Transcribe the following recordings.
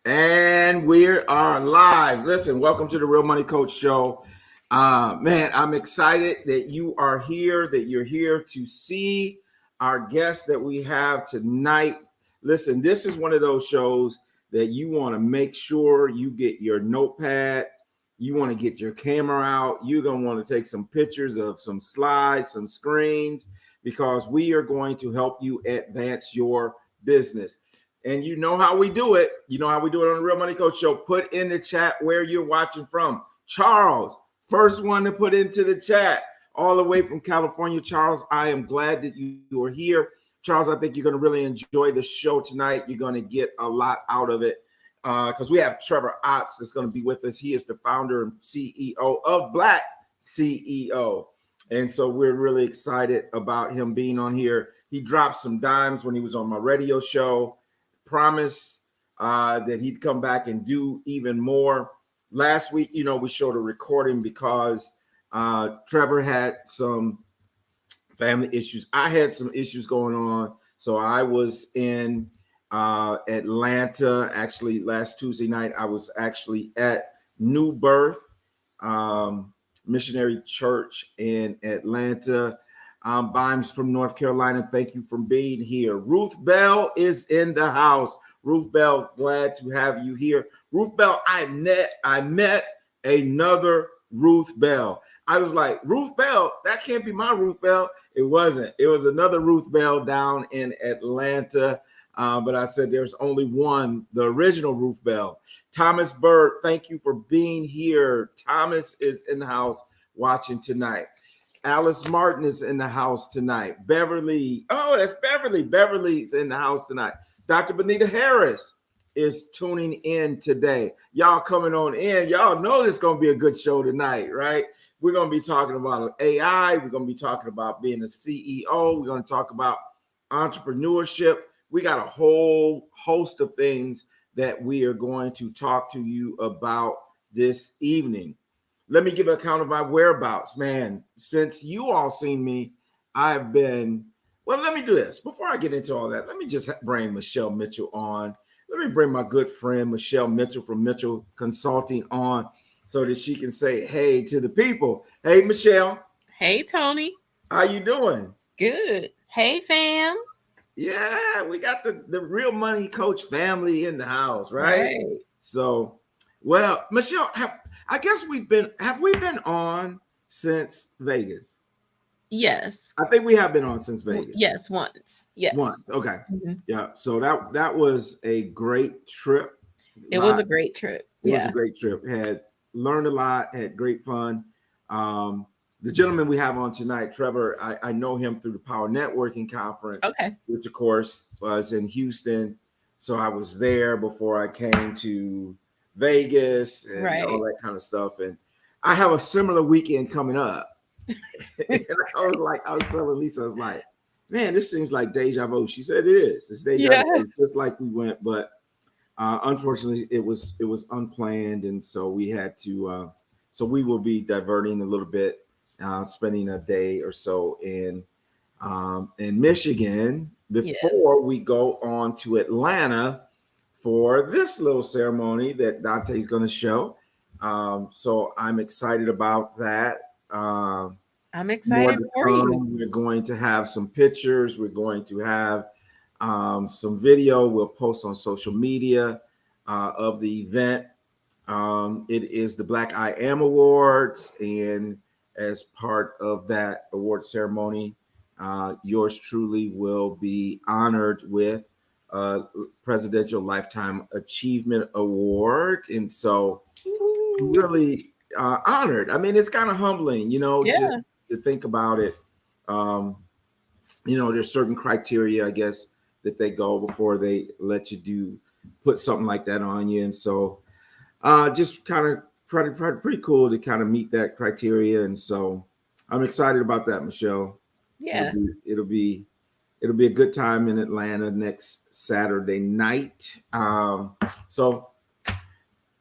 And we are live. Listen, welcome to the Real Money Coach Show. Man, I'm excited that you are here, that you're here to see our guest that we have tonight. Listen, this is one of those shows that you want to make sure you get your notepad, you want to get your camera out, you're going to want to take some pictures of some slides, some screens, because we are going to help you advance your business. And you know how we do it. You know how we do it on the Real Money Coach Show. Put in the chat where you're watching from. Charles, first one to put into the chat, all the way from California. Charles, I am glad that you are here. Charles, I think you're going to really enjoy the show tonight. You're going to get a lot out of it because we have Trevor Otts that's going to be with us. He is the founder and CEO of Black CEO. And so we're really excited about him being on here. He dropped some dimes when he was on my radio show. Promised that he'd come back and do even more. Last week, we showed a recording because Trevor had some family issues. I had some issues going on. So I was in Atlanta. Actually, last Tuesday night, I was actually at New Birth Missionary Church in Atlanta. Bimes from North Carolina, thank you for being here. Ruth Bell is in the house. Ruth Bell, glad to have you here. Ruth Bell, I met another Ruth Bell. I was like, Ruth Bell, that can't be my Ruth Bell. It wasn't. It was another Ruth Bell down in Atlanta. But I said there's only one, the original Ruth Bell. Thomas Bird, thank you for being here. Thomas is in the house watching tonight. Alice Martin is in the house tonight. Beverly, oh, that's Beverly. Beverly's in the house tonight. Dr. Benita Harris is tuning in today. Y'all coming on in. Y'all know this is going to be a good show tonight, right? We're going to be talking about AI. We're going to be talking about being a CEO. We're going to talk about entrepreneurship. We got a whole host of things that we are going to talk to you about this evening. Let me give an account of my whereabouts. Man, since you all seen me, I've been, well, let me do this. Before I get into all that, let me just bring Michelle Mitchell on. Let me bring my good friend, Michelle Mitchell from Mitchell Consulting on so that she can say hey to the people. Hey, Michelle. Hey, Tony. How you doing? Good. Hey, fam. Yeah, we got the Real Money Coach family in the house, right? So, well, Michelle, I guess have we been on since Vegas? Yes. I think we have been on since Vegas. Yes, once. Yes. Once. Okay. Mm-hmm. Yeah. So that was a great trip. It was a great trip. It was a great trip. Had learned a lot, had great fun. The gentleman we have on tonight, Trevor, I know him through the Power Networking Conference, which of course was in Houston. So I was there before I came to Vegas and all that kind of stuff. And I have a similar weekend coming up. And I was telling Lisa, I was like, man, this seems like deja vu. She said it is. It's deja vu, just like we went, but unfortunately it was unplanned, and so we had to. So we will be diverting a little bit, spending a day or so in Michigan before we go on to Atlanta for this little ceremony that Dante is going to show. So I'm excited about that. I'm excited for you. We're going to have some pictures. We're going to have some video. We'll post on social media of the event. It is the Black I Am Awards, and as part of that award ceremony, yours truly will be honored with a Presidential Lifetime Achievement Award. And so really honored. I mean, it's kind of humbling, just to think about it. There's certain criteria, I guess, that they go before they let you put something like that on you. And so just kind of pretty cool to kind of meet that criteria. And so I'm excited about that, Michelle. Yeah. It'll be a good time in Atlanta next Saturday night. So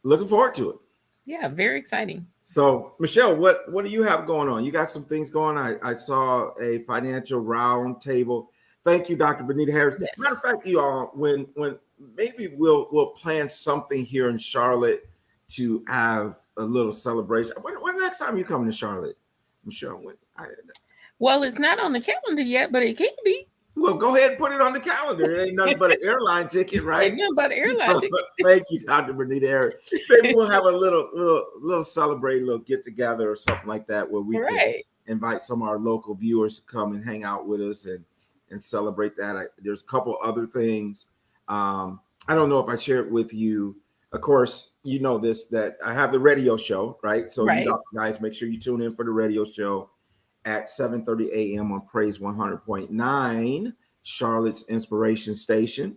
looking forward to it. Yeah, very exciting. So, Michelle, what do you have going on? You got some things going on. I saw a financial round table. Thank you, Dr. Benita Harris. Yes. Matter of fact, you all, when maybe we'll plan something here in Charlotte to have a little celebration. When next time you coming to Charlotte, Michelle? Well, it's not on the calendar yet, but it can be. Well, go ahead and put it on the calendar. It ain't nothing but an airline ticket, right? Ain't nothing but an airline ticket. Thank you, Dr. Benita Harris. Maybe we'll have a little celebrate, little get together or something like that where we can invite some of our local viewers to come and hang out with us and celebrate that. There's a couple other things. I don't know if I shared with you. Of course, you know this, that I have the radio show, right? So you guys make sure you tune in for the radio show at 7:30 a.m. on Praise 100.9, Charlotte's Inspiration Station.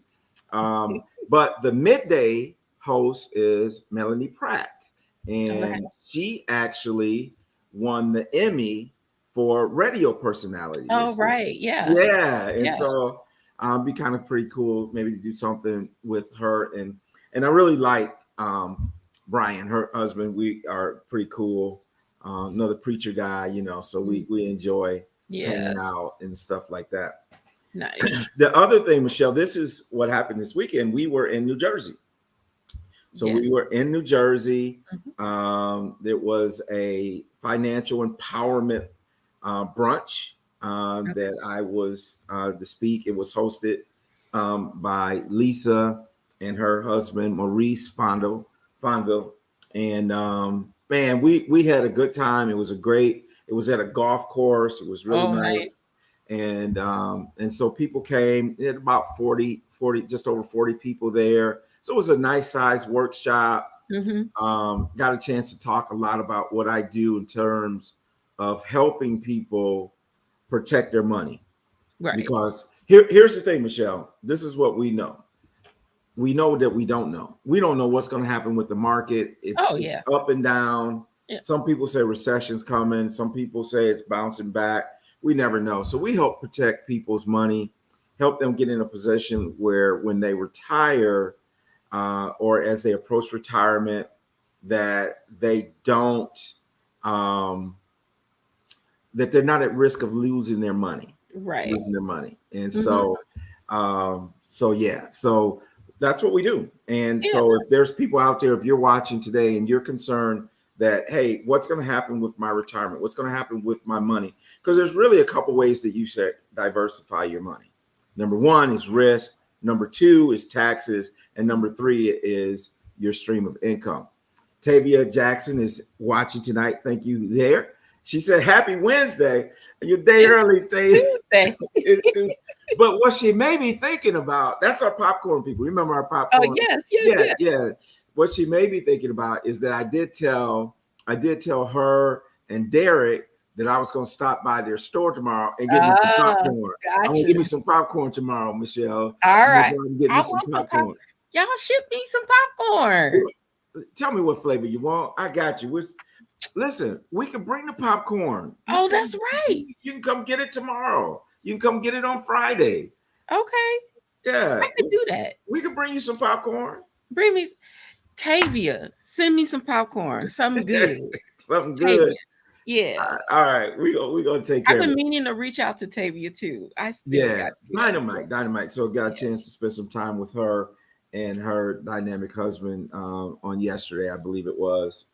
But the midday host is Melanie Pratt, and she actually won the Emmy for radio personality. Oh, right. Yeah. Yeah. And so it'd be kind of pretty cool maybe to do something with her. And I really like Brian, her husband. We are pretty cool. Another preacher guy, you know, so we enjoy hanging out and stuff like that. Nice. The other thing, Michelle, this is what happened this weekend. We were in New Jersey. So we were in New Jersey. There was a financial empowerment brunch that I was to speak. It was hosted by Lisa and her husband, Maurice Fonville. And man, we had a good time. It was at a golf course. It was really nice. And so people came. It had about 40, just over 40 people there. So it was a nice size workshop. Got a chance to talk a lot about what I do in terms of helping people protect their money. Right. Because here's the thing, Michelle. This is what we know. We know that we don't know. We don't know what's going to happen with the market. It's up and down. Yeah. Some people say recession's coming. Some people say it's bouncing back. We never know. So we help protect people's money, help them get in a position where when they retire or as they approach retirement, that they don't, that they're not at risk of losing their money. Right. Losing their money. And so that's what we do. And so if there's people out there, if you're watching today and you're concerned that, hey, what's going to happen with my retirement? What's going to happen with my money? Because there's really a couple ways that you should diversify your money. Number one is risk. Number two is taxes. And number three is your stream of income. Tavia Jackson is watching tonight. Thank you there. She said, happy Wednesday. Your day early, Tavia. Tuesday. But what she may be thinking about, that's our popcorn people. Remember our popcorn? Oh, yes. What she may be thinking about is that I did tell her and Derek that I was going to stop by their store tomorrow and get me some popcorn. Gotcha. I'm going to give me some popcorn tomorrow, Michelle. All right. Get me some popcorn. Y'all ship me some popcorn. Tell me what flavor you want. I got you. Listen, we can bring the popcorn. Oh, that's right. You can come get it tomorrow. You can come get it on Friday. Okay. Yeah. I could do that. We can bring you some popcorn. Bring me Tavia. Send me some popcorn. Something good. Something good. Tavia. Yeah. All right. We're gonna take care of it. I've been meaning to reach out to Tavia too. I still got Dynamite. So got a chance to spend some time with her and her dynamic husband on yesterday, I believe it was.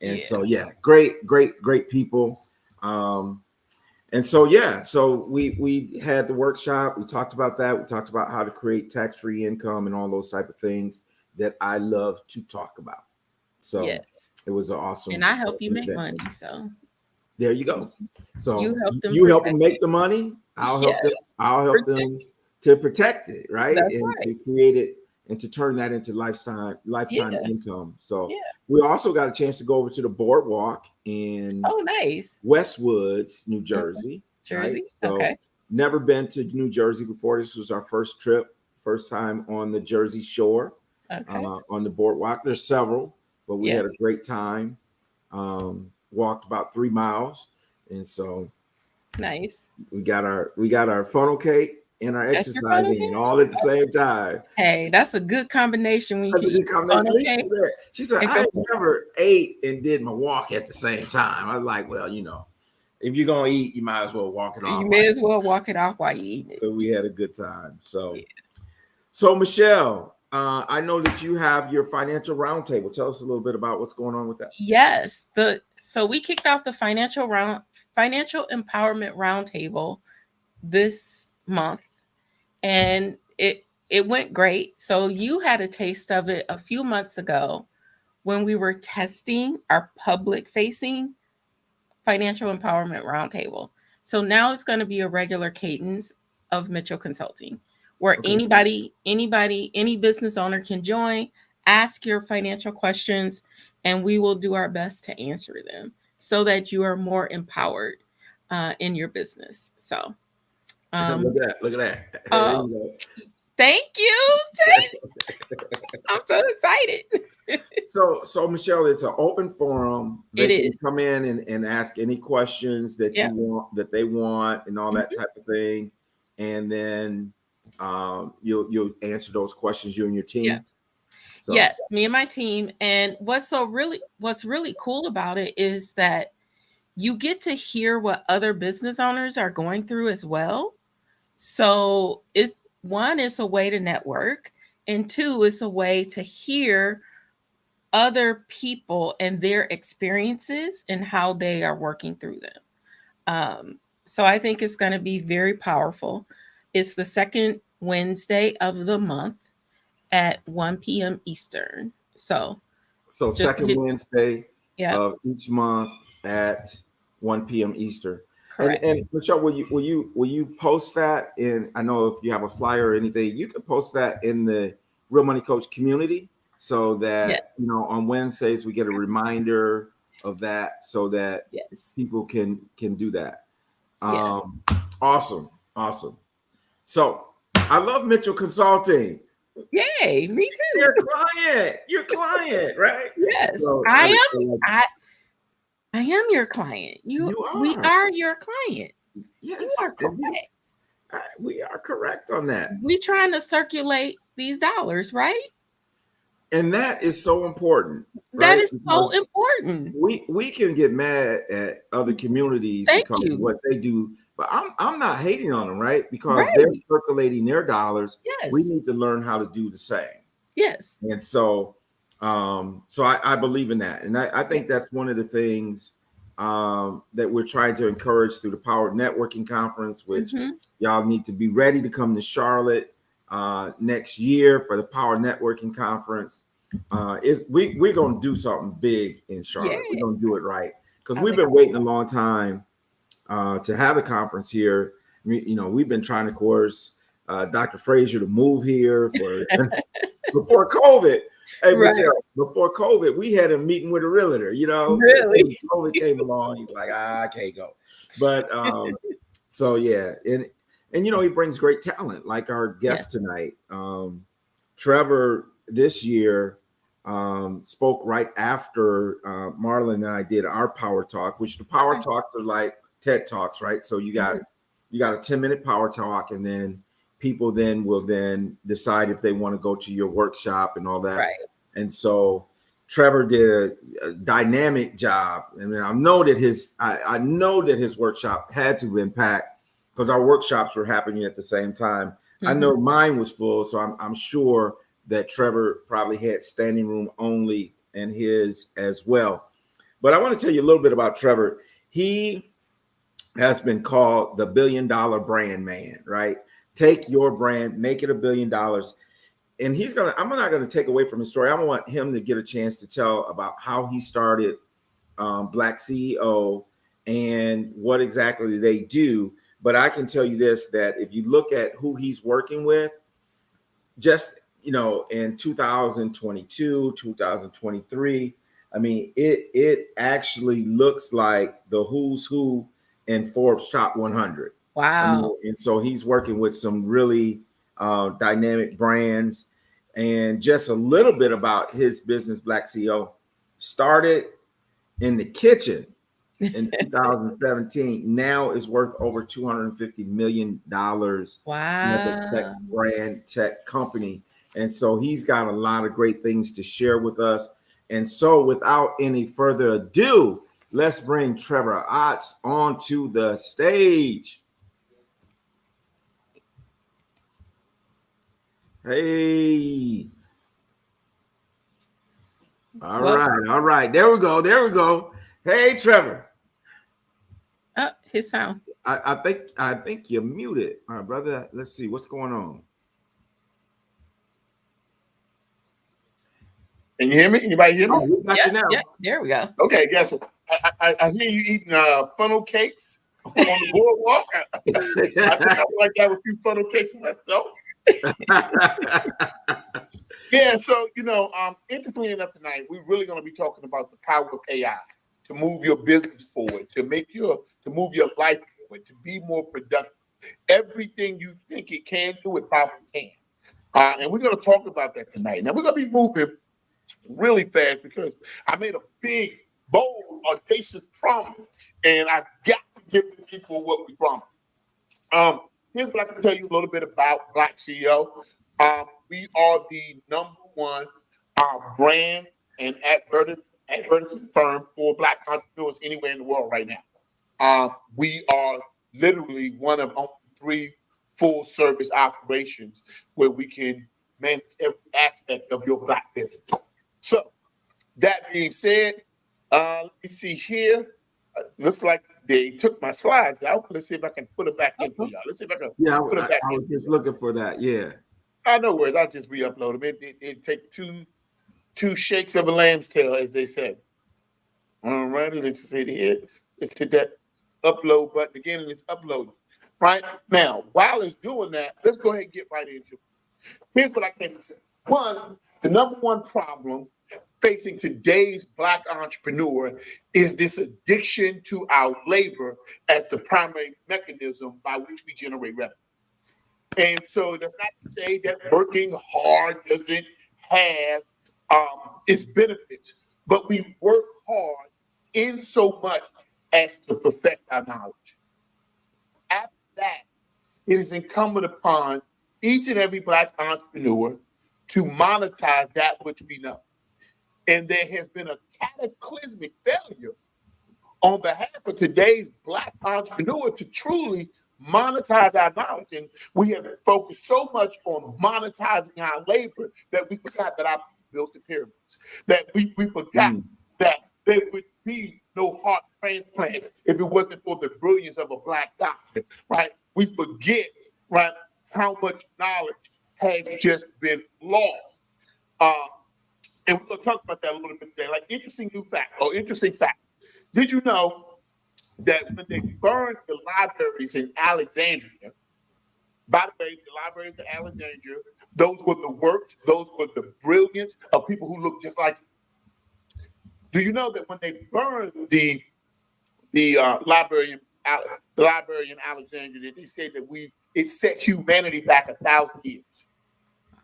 And so great people. And so we had the workshop. We talked about that. We talked about how to create tax-free income and all those type of things that I love to talk about. So it was an awesome. And I help you make money. So there you go. So you help them make the money. I'll help them to protect it, right? To create it and to turn that into lifetime income. So we also got a chance to go over to the boardwalk in Westwoods, New Jersey. Right? So never been to New Jersey before. This was our first trip, first time on the Jersey Shore, on the boardwalk. There's several, but we had a great time. Walked about 3 miles, and so nice. We got our funnel cake and our exercising all at the same time. Hey, that's a good combination. She said, I never ate and did my walk at the same time. I was like, well, if you're gonna eat, you might as well walk it off. You may as well walk it off while you eat it. So we had a good time. So, Yeah. so Michelle, I know that you have your financial roundtable. Tell us a little bit about what's going on with that. Yes, so we kicked off the financial empowerment roundtable this month, and it went great. So you had a taste of it a few months ago when we were testing our public facing financial empowerment roundtable. So now it's going to be a regular cadence of Mitchell Consulting, where Okay. any business owner can join, ask your financial questions, and we will do our best to answer them so that you are more empowered in your business. So, Look at that! Look at that! There oh, you thank you, Tate. I'm so excited. So Michelle, it's an open forum. They It can is. come in and ask any questions that Yeah. you want, that they want, and all that Mhm. type of thing. And then you'll answer those questions, you and your Yeah. team. So Yes, me and my team. And what's really cool about it is that you get to hear what other business owners are going through as well. So it's one, it's a way to network, and two, it's a way to hear other people and their experiences and how they are working through them. So I think it's going to be very powerful. It's the second Wednesday of the month at 1 p.m. Eastern. So just second Wednesday yeah, of each month at 1 p.m. Eastern. correct. And Michelle, will you post that in? I know if you have a flyer or anything, you can post that in the Real Money Coach community, so Yes. that on Wednesdays we get a reminder of that, so that Yes. people can do that. Yes. Awesome, awesome. So I love Mitchell Consulting. Yay, me too. Your client, right? Yes. So I am your client. you We are. are your client. You Yes, are correct. we are correct on that. We trying to circulate these dollars, right? And that is so important, That right? is so Because important. we can get mad at other communities Thank because of you. what they do, but I'm not hating on them, right? Because they're Right. circulating their dollars. We Yes. need to learn how to do the same. Yes. And so I believe in that. And I Yeah. think that's one of the things that we're trying to encourage through the Power Networking Conference, which Mm-hmm. y'all need to be ready to come to Charlotte next year for the Power Networking Conference. We're going to do something big in Charlotte. Yeah. We're going to do it right, because I'm we've been excited. waiting a long time to have a conference here. We've been trying to course Dr. Frazier to move here for before COVID. Hey, Right. Michelle, before COVID, we had a meeting with a realtor. Really? COVID came along. He's like, I can't go. But so yeah, and he brings great talent, like our guest tonight. Trevor this year spoke right after Marlon and I did our Power Talk, which the Power Talks are like TED Talks, right? So you got a 10-minute Power Talk, and then people will decide if they want to go to your workshop and all that. Right. And so Trevor did a dynamic job. I mean, I know that his workshop had to have been packed, because our workshops were happening at the same time. Mm-hmm. I know mine was full, so I'm sure that Trevor probably had standing room only in his as well. But I want to tell you a little bit about Trevor. He has been called the $1 billion brand man, right? Take your brand, make it $1 billion. And I'm not going to take away from his story. I want him to get a chance to tell about how he started Black CEO and what exactly they do. But I can tell you this, that if you look at who he's working with, just, in 2022, 2023, I mean, it actually looks like the who's who in Forbes Top 100. Wow. And so he's working with some really dynamic brands. And just a little bit about his business, Black CEO, started in the kitchen in 2017. Now is worth over $250 million. Wow. Tech brand, tech company. And so he's got a lot of great things to share with us. And so without any further ado, let's bring Trevor Otts onto the stage. Hey. All right. There we go. Hey, Trevor. His sound. I think you're muted, my brother. Let's see what's going on. Can you hear me? Anybody hear me? Oh, we got you now. Yeah, there we go. Okay, gotcha. I hear you eating funnel cakes on the boardwalk. I think I would like to have a few funnel cakes myself. Yeah, so interestingly enough, tonight we're really going to be talking about the power of AI to move your business forward, to move your life forward, to be more productive. Everything you think it can do, it probably can. And we're going to talk about that tonight. Now we're going to be moving really fast because I made a big, bold, audacious promise, and I've got to give the people what we promised. Here's what I can tell you a little bit about Black CEO. We are the #1 brand and advertising firm for Black entrepreneurs anywhere in the world right now. We are literally one of only 3 full-service operations where we can manage every aspect of your Black business. So, that being said, let me see here. Looks like they took my slides out. Let's see if I can put it back in for y'all. Let's see if I can put it back in. I was just looking for that. Yeah. I know worries. I'll just re-upload them. It take two shakes of a lamb's tail, as they say. All right, let's see here. Let's hit that upload button again, and it's uploading. Right now, while it's doing that, let's go ahead and get right into it. Here's what I came to say. One, the #1 problem facing today's Black entrepreneur is this addiction to our labor as the primary mechanism by which we generate revenue. And so that's not to say that working hard doesn't have its benefits, but we work hard in so much as to perfect our knowledge. After that, it is incumbent upon each and every Black entrepreneur to monetize that which we know. And there has been a cataclysmic failure on behalf of today's Black entrepreneur to truly monetize our knowledge. And we have focused so much on monetizing our labor that we forgot that our people built the pyramids, that we forgot that there would be no heart transplants if it wasn't for the brilliance of a Black doctor, right? We forget, right, how much knowledge has just been lost. And we're going to talk about that a little bit today. Like, interesting fact. Did you know that when they burned the libraries in Alexandria, by the way, the libraries in Alexandria, those were the works, those were the brilliance of people who looked just like you. Do you know that when they burned the library in Alexandria, that they said that it set humanity back 1,000 years?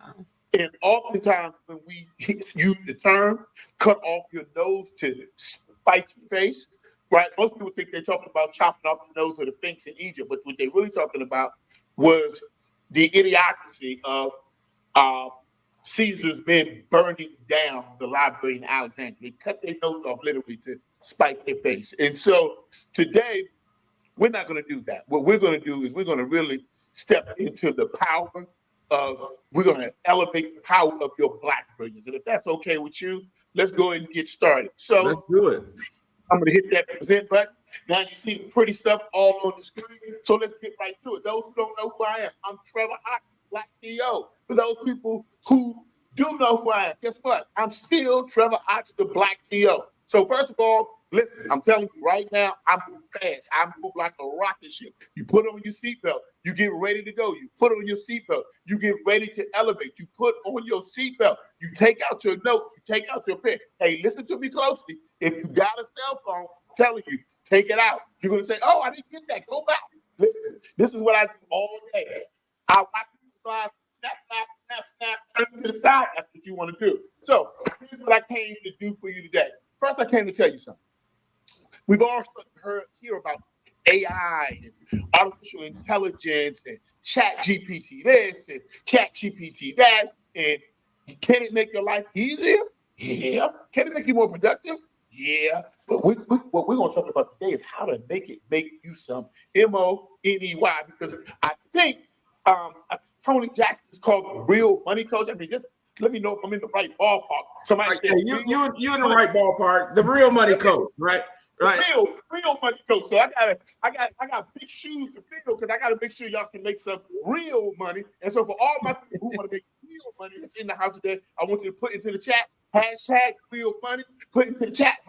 Wow. And oftentimes when we use the term "cut off your nose to spite your face," right? Most people think they're talking about chopping off the nose of the Sphinx in Egypt, but what they're really talking about was the idiocracy of Caesar's men burning down the library in Alexandria. They cut their nose off literally to spite their face. And so today, we're not going to do that. What we're going to do is we're going to really step into the power we're going to elevate the power of your Black brilliance. And if that's okay with you, let's go ahead and get started. So let's do it. I'm going to hit that present button. Now you see the pretty stuff all on the screen. So let's get right to it. Those who don't know who I am, I'm Trevor Otts, Black CEO. For those people who do know who I am, guess what? I'm still Trevor Otts, the Black CEO. So first of all, listen, I'm telling you right now, I move fast. I move like a rocket ship. You put on your seatbelt, you get ready to go. You put on your seatbelt, you get ready to elevate. You put on your seatbelt, you take out your notes, you take out your pen. Hey, listen to me closely. If you got a cell phone, I'm telling you, take it out. You're going to say, oh, I didn't get that. Go back. Listen, this is what I do all day. I watch the slides, snap, turn to the side. That's what you want to do. So here's what I came to do for you today. First, I came to tell you something. We've all hear about AI and artificial intelligence and chat GPT this and chat GPT that. And can it make your life easier? Yeah. Can it make you more productive? Yeah, but what we're going to talk about today is how to make you some money, because I think Tony Jackson is called the real money coach. I mean, just let me know if I'm in the right ballpark. Somebody said you're in the right ballpark. The real money coach, right? Right. Real money coach. So I got big shoes to fill because I got to make sure y'all can make some real money. And so for all my people who want to make real money that's in the house today, I want you to put into the chat #real money. Put into the chat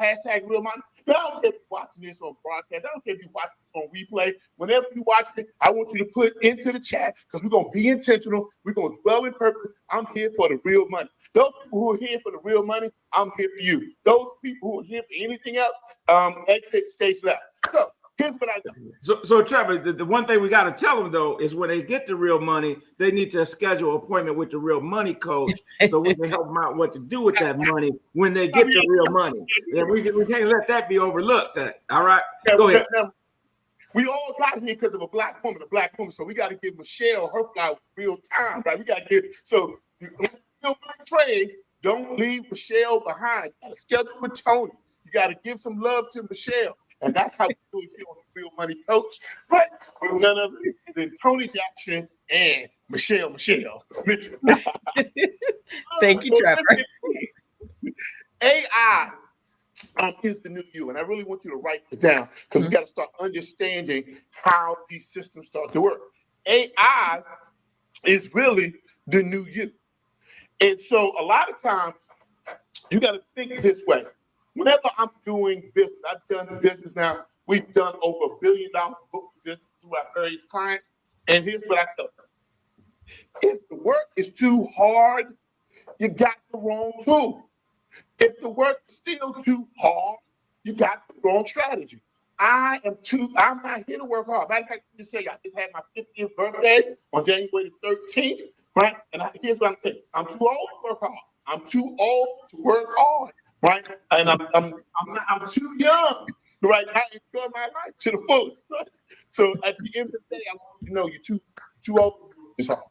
#real money. Now, I don't care if you're watching this on broadcast. I don't care if you're watching this on replay. Whenever you watch it, I want you to put into the chat because we're going to be intentional. We're going to dwell in purpose. I'm here for the real money. Those people who are here for the real money, I'm here for you. Those people who are here for anything else, exit stage left. So here's what I do. So Trevor, the one thing we got to tell them though is when they get the real money, they need to schedule an appointment with the real money coach so we can help them out what to do with that money when they get the real money. Yeah, we can't let that be overlooked. All right, go ahead. We all got here because of a black woman. So we got to give Michelle her flowers real time, right? We got to give Trey, don't leave Michelle behind. You got to schedule with Tony. You got to give some love to Michelle. And that's how we do it here on the Real Money Coach. Right? With none other than Tony Jackson and Michelle. Thank you, Trevor. AI is the new you. And I really want you to write this down because we got to start understanding how these systems start to work. AI is really the new you. And so a lot of times you got to think this way. Whenever I'm doing business, I've done business now. We've done over $1 billion book business through our various clients. And here's what I tell them. If the work is too hard, you got the wrong tool. If the work is still too hard, you got the wrong strategy. I'm not here to work hard. Matter of fact, I just had my 50th birthday on January the 13th, right? And here's what I'm saying. I'm too old to work hard. I'm too old to work hard, right? And I'm too young, right? I enjoy my life to the fullest, right? So at the end of the day, I want you to know you're too old to do this hard,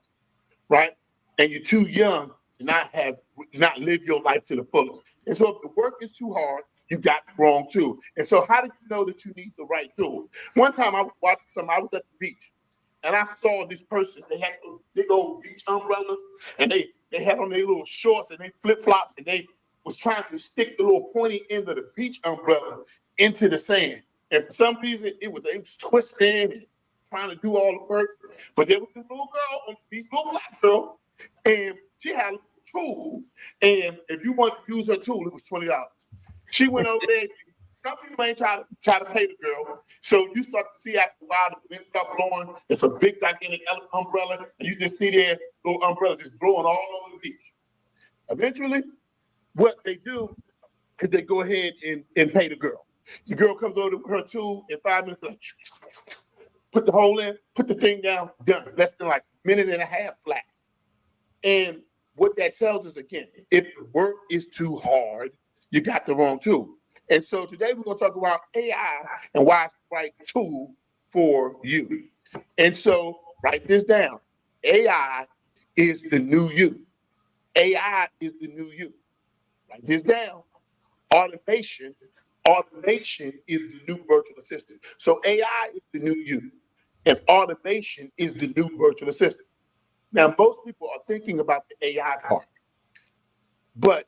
right? And you're too young to not live your life to the fullest. And so if the work is too hard, you got the wrong tool. And so how did you know that you need the right tool? One time I was watching I was at the beach and I saw this person. They had a big old beach umbrella and they had on their little shorts and they flip-flops and they was trying to stick the little pointy end of the beach umbrella into the sand. And for some reason, they was twisting and trying to do all the work. But there was this little girl on the beach, little black girl, and she had a tool. And if you want to use her tool, it was $20. She went over there. Some people ain't try to pay the girl. So you start to see after a while the wind start blowing. It's a big gigantic umbrella, and you just see their little umbrella just blowing all over the beach. Eventually, what they do is they go ahead and pay the girl. The girl comes over with her tool in 5 minutes, like, put the hole in, put the thing down, done. Less than like a minute and a half flat. And what that tells us, again, if the work is too hard, you got the wrong tool. And so today we're going to talk about AI and why it's the right tool for you. And so write this down. AI is the new you. AI is the new you. Write this down. Automation is the new virtual assistant. So AI is the new you. And automation is the new virtual assistant. Now, most people are thinking about the AI part. But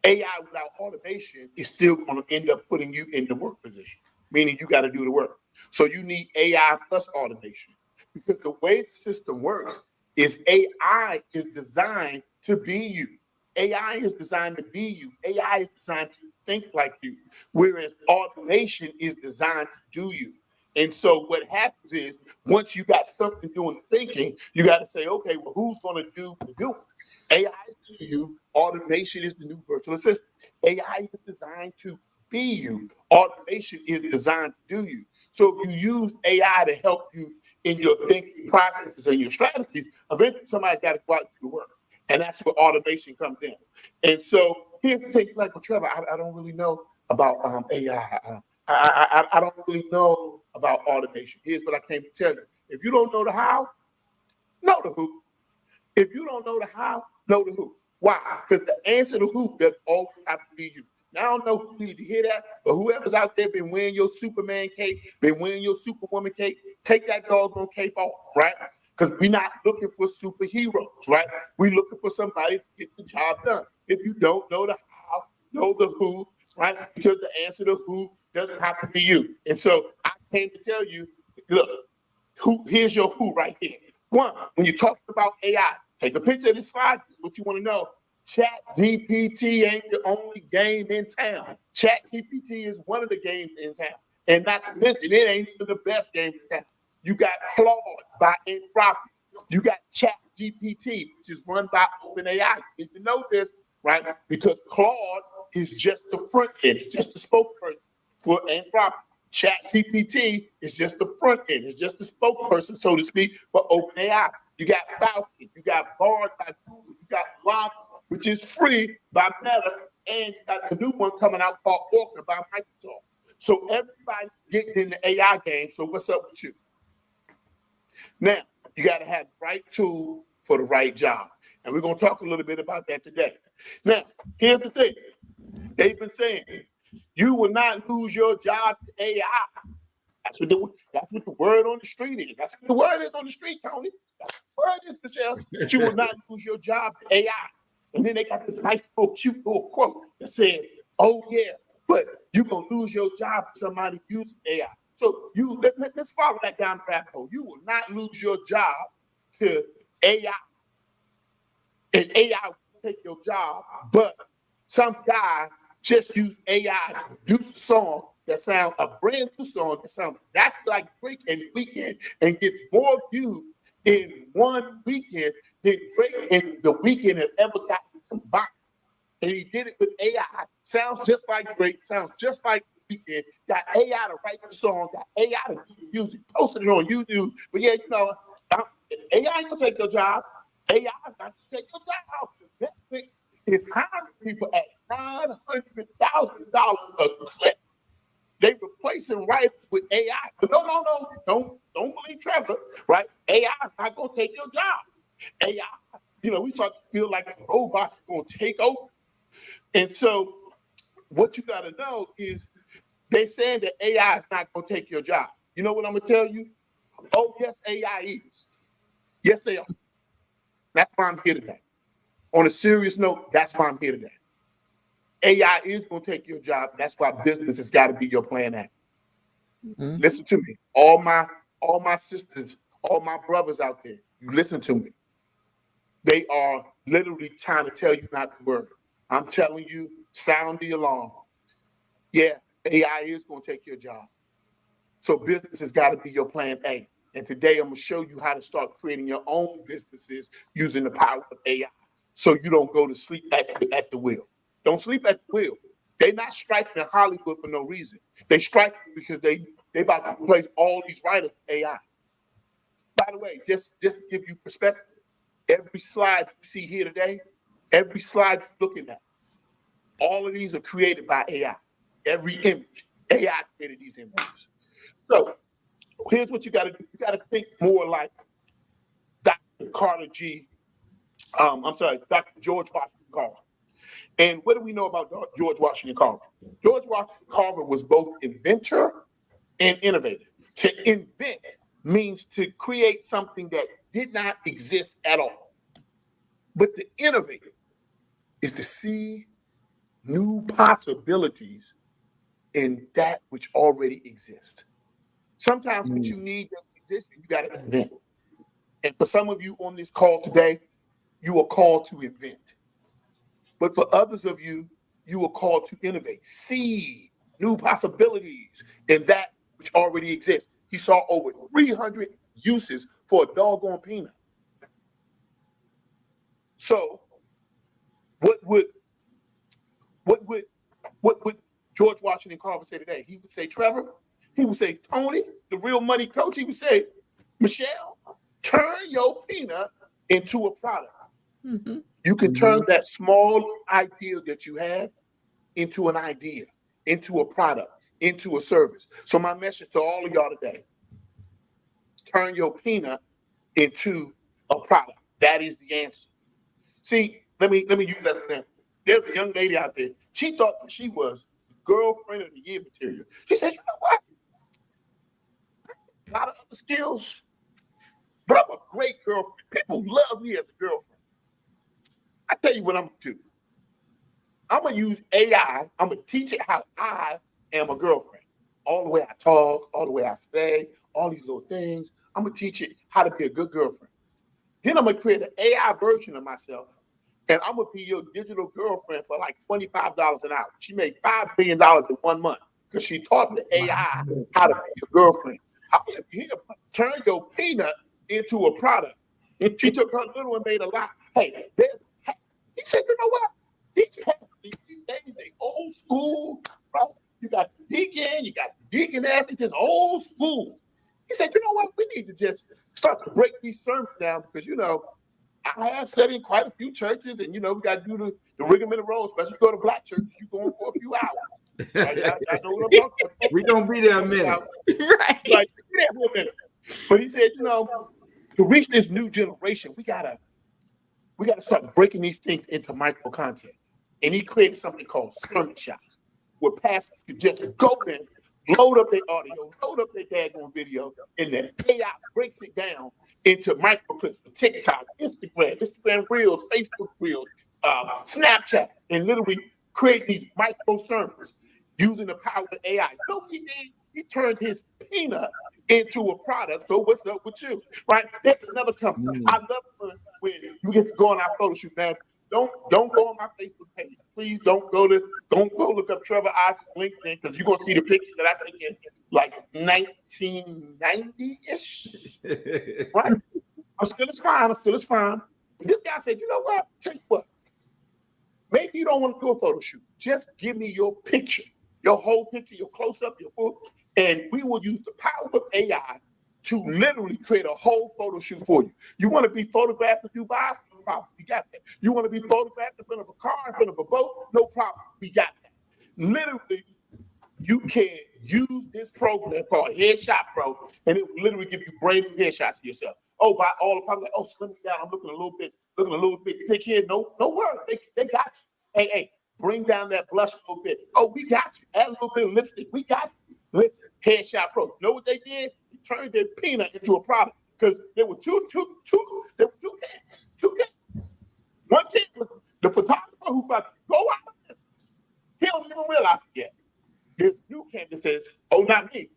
AI without automation is still going to end up putting you in the work position, meaning you got to do the work. So you need AI plus automation because the way the system works is AI is designed to be you. AI is designed to be you. AI is designed to think like you, whereas automation is designed to do you. And so what happens is once you got something doing the thinking, you got to say, okay, well, who's going to do the doing? AI is to you. Automation is the new virtual assistant. AI is designed to be you. Automation is designed to do you. So if you use AI to help you in your thinking processes and your strategies, eventually somebody's got to go out and do the work. And that's where automation comes in. And so here's the thing, like, well, Trevor, I don't really know about AI. I don't really know about automation. Here's what I came to tell you. If you don't know the how, know the who. If you don't know the how, know the who. Why? Because the answer to who doesn't always have to be you. Now, I don't know who needed to hear that, but whoever's out there been wearing your Superman cape, been wearing your Superwoman cape, take that doggone cape off, right? Because we're not looking for superheroes, right? We're looking for somebody to get the job done. If you don't know the how, know the who, right? Because the answer to who doesn't have to be you. And so I came to tell you, look, here's your who right here. One, when you're talking about AI, take a picture of this slide. This is what you want to know. Chat GPT ain't the only game in town. Chat GPT is one of the games in town. And not to mention, it ain't even the best game in town. You got Claude by Anthropic. You got Chat GPT, which is run by OpenAI. You need to know this, right? Because Claude is just the front end. It's just the spokesperson for Anthropic. Chat GPT is just the front end. It's just the spokesperson, so to speak, for OpenAI. You got Falcon. You got Bard by Google. You got Llama, which is free by Meta, and you got the new one coming out called Orca by Microsoft. So everybody's getting in the AI game. So what's up with you? Now, you got to have the right tool for the right job. And we're going to talk a little bit about that today. Now, here's the thing. They've been saying, you will not lose your job to AI. That's what the word on the street is. That's what the word is on the street, Tony. That's what the word is, Michelle. That you will not lose your job to AI. And then they got this nice little cute little quote that says, oh yeah, but you're going to lose your job to somebody using AI. So let's follow that down the rabbit hole. You will not lose your job to AI. And AI will take your job, but some guy just used AI to produce a song that sounds a brand new song that sounds exactly like Drake and Weeknd and gets more views in one weekend than Drake and the Weeknd have ever gotten combined. And he did it with AI. Sounds just like Drake, sounds just like the Weeknd. Got AI to write the song, got AI to do the music, posted it on YouTube. But yeah, AI ain't gonna take your job. AI is not gonna take your job. Netflix is hiring people at $900,000 a clip. They replacing writers with AI. But no, don't believe Trevor, right? AI is not gonna take your job. AI, we start to feel like robots are gonna take over. And so what you gotta know is they're saying that AI is not gonna take your job. You know what I'm gonna tell you? Oh, yes, AI is. Yes, they are. That's why I'm here today. On a serious note, that's why I'm here today. AI is going to take your job. That's why business has got to be your plan A. Mm-hmm. Listen to me. All my sisters, all my brothers out there, you listen to me. They are literally trying to tell you not to worry. I'm telling you, sound the alarm. Yeah, AI is going to take your job. So business has got to be your plan A. And today I'm going to show you how to start creating your own businesses using the power of AI so you don't go to sleep at the wheel. Don't sleep at the wheel. They're not striking in Hollywood for no reason. They strike because they about to replace all these writers with AI. By the way, just to give you perspective, every slide you see here today, every slide you're looking at, all of these are created by AI. Every image, AI created these images. So here's what you got to do. You got to think more like Dr. George Washington Carver. And what do we know about George Washington Carver? George Washington Carver was both inventor and innovator. To invent means to create something that did not exist at all. But to innovate is to see new possibilities in that which already exists. Sometimes what you need doesn't exist and you got to invent. And for some of you on this call today, you are called to invent. But for others of you, you are called to innovate, see new possibilities in that which already exists. He saw over 300 uses for a doggone peanut. So what would George Washington Carver say today? He would say, Trevor, he would say, Tony, the real money coach, he would say, Michelle, turn your peanut into a product. Mm-hmm. You can turn that small idea that you have into an idea, into a product, into a service. So my message to all of y'all today, turn your peanut into a product. That is the answer. See, let me use that example. there's a young lady out there. She thought that she was girlfriend of the year material. She said, you know what? A lot of other skills, but I'm a great girlfriend. People love me as a girlfriend. I tell you what I'm gonna do. I'm gonna use AI. I'm gonna teach it how I am a girlfriend. All the way I talk, all the way I say, all these little things. I'm gonna teach it how to be a good girlfriend. Then I'm gonna create an AI version of myself, and I'm gonna be your digital girlfriend for like $25 an hour. She made $5 billion in 1 month because she taught the AI how to be your girlfriend. I said, here, turn your peanut into a product. She took her little and made a lot. Hey, he said, you know what? These days, they old school, right? You got the deacon, you got the deaconess, it's just old school. He said, you know what? We need to just start to break these sermons down because, you know, I have sat in quite a few churches and, you know, we got to do the rigmarole, especially go to black churches, you're going for a few hours. Right? I know what I'm talking about. We're going to be there a minute. Right. Like, be there for a minute. But he said, you know, to reach this new generation, we gotta start breaking these things into micro content. And he created something called sermon shots, where pastors could just go in, load up their audio, load up their daggone video, and then AI breaks it down into micro clips for TikTok, Instagram Reels, Facebook Reels, Snapchat, and literally create these micro sermons using the power of AI. You know what he did? He turned his peanut into a product. So what's up with you, right? There's another company. I love when you get to go on our photo shoot. Now, don't go on my Facebook page. Please don't go look up Trevo Otts LinkedIn because you're gonna see the picture that I took in like 1990-ish. Right? I'm still as fine. But this guy said, you know what? Tell you what. Maybe you don't want to do a photo shoot. Just give me your picture, your whole picture, your close-up, your full, and we will use the power of AI to literally create a whole photo shoot for you. You want to be photographed in Dubai? No problem. We got that. You want to be photographed in front of a car, in front of a boat? No problem. We got that. Literally, you can use this program called Headshot Pro, and it will literally give you brand new headshots of yourself. Oh, by all the public, oh, slim me down. I'm looking a little bit thick here. No worries. They got you. Hey, bring down that blush a little bit. Oh, we got you. Add a little bit of lipstick. We got you. Listen, Headshot Pro. You know what they did? They turned their peanut into a product because there were two kids. One kid was the photographer who about to go out of business. He don't even realize it yet. There's new candidate says, oh, not me,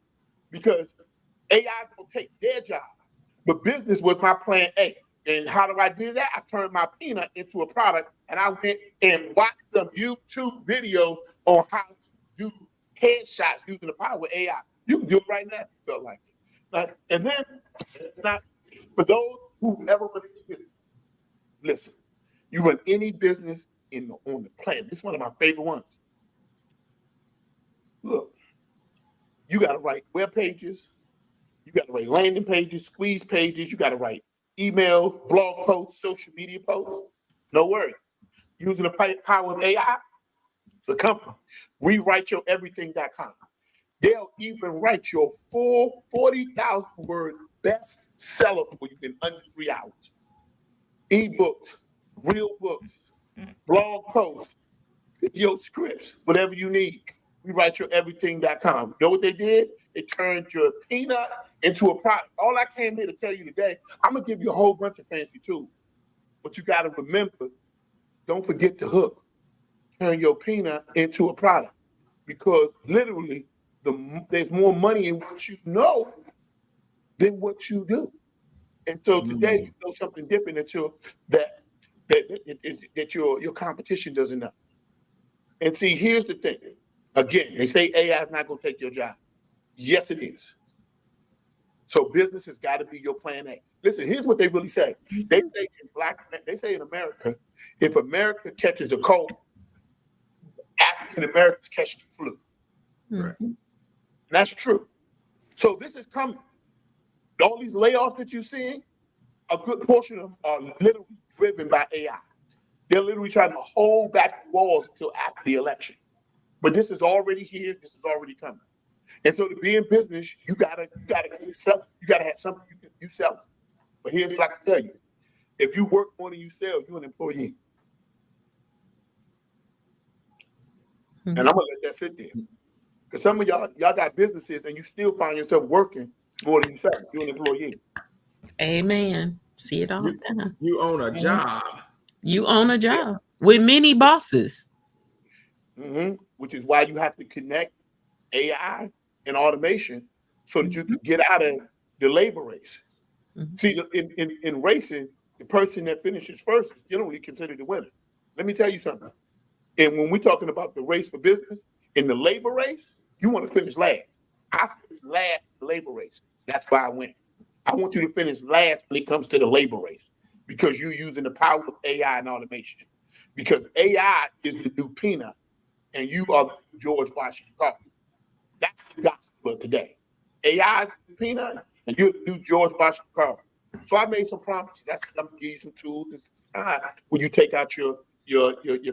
because AI gonna take their job. But business was my plan A. And how do I do that? I turned my peanut into a product, and I went and watched some YouTube videos on how to do headshots using the power of AI. You can do it right now if you feel like it. Right? And then, for those who ever run any business, listen, you run any business on the planet. This is one of my favorite ones. Look, you got to write web pages. You got to write landing pages, squeeze pages. You got to write emails, blog posts, social media posts. No worries. Using the power of AI, the company, rewriteyoureverything.com. They'll even write your full 40,000 word bestseller for you in under 3 hours. Ebooks, real books, blog posts, video scripts, whatever you need. Rewriteyoureverything.com. You know what they did? They turned your peanut into a product. All I came here to tell you today, I'm going to give you a whole bunch of fancy tools. But you got to remember, don't forget the hook. Turn your peanut into a product. Because literally, there's more money in what you know than what you do. And so today, you know something different that your competition doesn't know. And see, here's the thing. Again, they say AI is not going to take your job. Yes, it is. So business has got to be your plan A. Listen, here's what they really say. They say in America, if America catches a cold, African Americans catch the flu. Right. And that's true. So this is coming. All these layoffs that you're seeing, a good portion of them are literally driven by AI. They're literally trying to hold back the walls until after the election. But this is already here. This is already coming. And so to be in business, you gotta sell. You gotta have something you sell. But here's what I can tell you: if you work more than you sell, you're an employee. And I'm gonna let that sit there. Because some of y'all got businesses and you still find yourself working more than yourself. You're an employee. Amen. See it all the time. You own a job. You own a job with many bosses. Which is why you have to connect AI and automation so that you can get out of the labor race. See, in racing, the person that finishes first is generally considered the winner. Let me tell you something. And when we're talking about the race for business, in the labor race, you want to finish last. I finished last in the labor race. That's why I win. I want you to finish last when it comes to the labor race because you're using the power of AI and automation. Because AI is the new peanut and you are the George Washington Carver. That's the gospel of today. AI is the peanut and you're the new George Washington Carver. So I made some promises. I'm gonna give you some tools this time when you take out your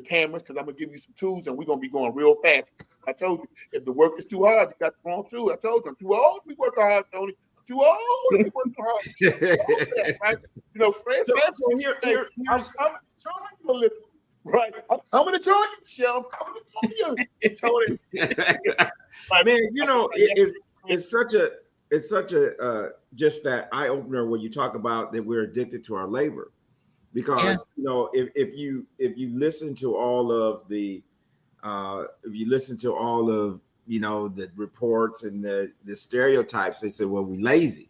cameras, because I'm gonna give you some tools and we're gonna be going real fast. I told you if the work is too hard, you got the wrong tool. I told you I'm too old to be working hard, Tony. I'm too old to be working hard. Right? You know, Fred Sampson here. I'm coming to join you a little. Right. I'm coming to join you, Michelle. I'm coming to join you. Tony. Man, you know, it's such a just that eye opener when you talk about that we're addicted to our labor, because you know if you listen to all of the you know the reports and the stereotypes, they say, well, we lazy,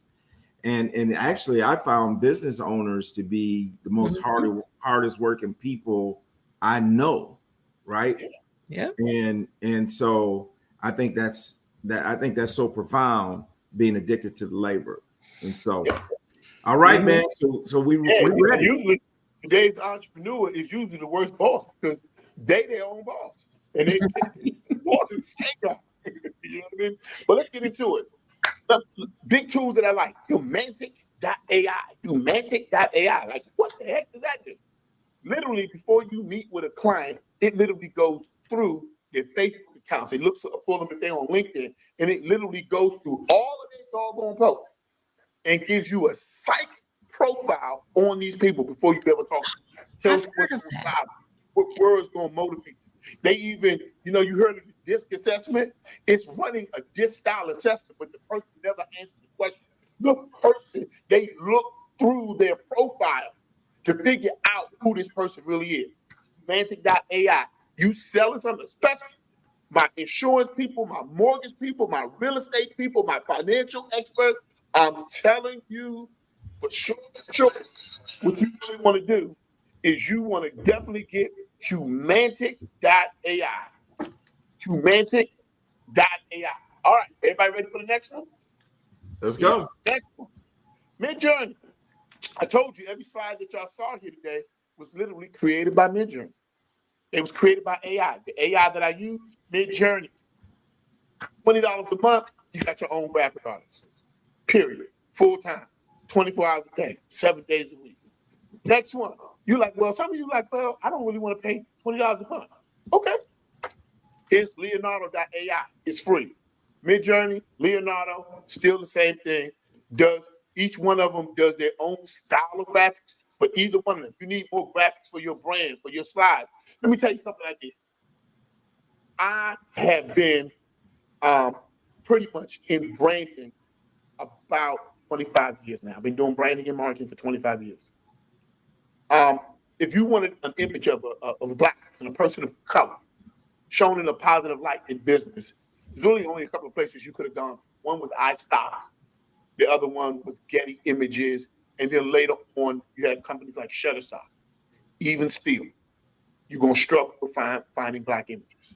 and actually I found business owners to be the most hardest working people I know, right? Yeah. And so I think that's so profound, being addicted to the labor. And so, all right, man. So we ready. Usually, today's entrepreneur is usually the worst boss because they their own boss, and they boss is the same guy. You know what I mean? But let's get into it. The big tools that I like: Humantic.ai. Humantic.ai. Like, what the heck does that do? Literally, before you meet with a client, it literally goes through their Facebook accounts. It looks for them if they're on LinkedIn, and it literally goes through all of their doggone posts and gives you a psych profile on these people before you ever talk to them. Tells you what's going to stop, what words going to motivate you. They even, you know, you heard of the DISC assessment? It's running a DISC style assessment, but the person never answered the question. The person, they look through their profile to figure out who this person really is. Semantic.ai. You selling something, especially my insurance people, my mortgage people, my real estate people, my financial experts. I'm telling you for sure, what you really want to do is you want to definitely get Humantic.ai. Humantic.ai. All right, everybody ready for the next one? Let's go. Next one. Midjourney. I told you every slide that y'all saw here today was literally created by Midjourney. It was created by AI. The AI that I use, Midjourney. $20 a month, you got your own graphic artist. Period. Full time. 24 hours a day, 7 days a week. Next one. You like, well, some of you like, well, I don't really want to pay $20 a month. Okay. Here's Leonardo.ai. It's free. Midjourney, Leonardo, still the same thing. Each one of them does their own style of graphics, but either one of them, you need more graphics for your brand, for your slides. Let me tell you something I did. I have been pretty much in branding about 25 years now. I've been doing branding and marketing for 25 years. If you wanted an image of a black person, a person of color, shown in a positive light in business, there's really only a couple of places you could have gone. One was iStock. The other one was Getty Images. And then later on, you had companies like Shutterstock. Even still, you're going to struggle with finding black images.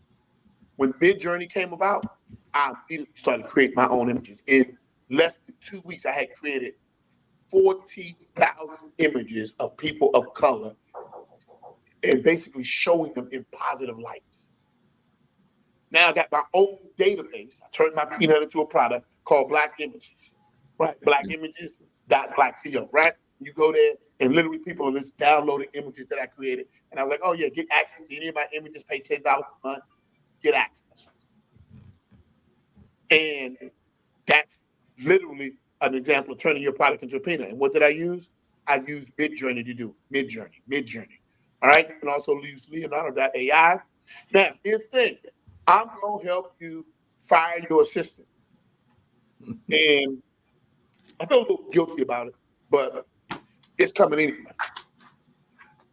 When Midjourney came about, I immediately started creating my own images. In less than 2 weeks, I had created 40,000 images of people of color and basically showing them in positive lights. Now I got my own database. I turned my peanut into a product called Black Images, right? Black Images, .blackco, right? You go there and literally people are just downloading images that I created. And I was like, oh yeah, get access to any of my images, pay $10 a month, get access. And that's literally an example of turning your product into a peanut. And what did I use? I used Midjourney to do Midjourney. All right. You can also use Leonardo.ai. Now, here's the thing. I'm going to help you fire your assistant. And I feel a little guilty about it, but it's coming anyway.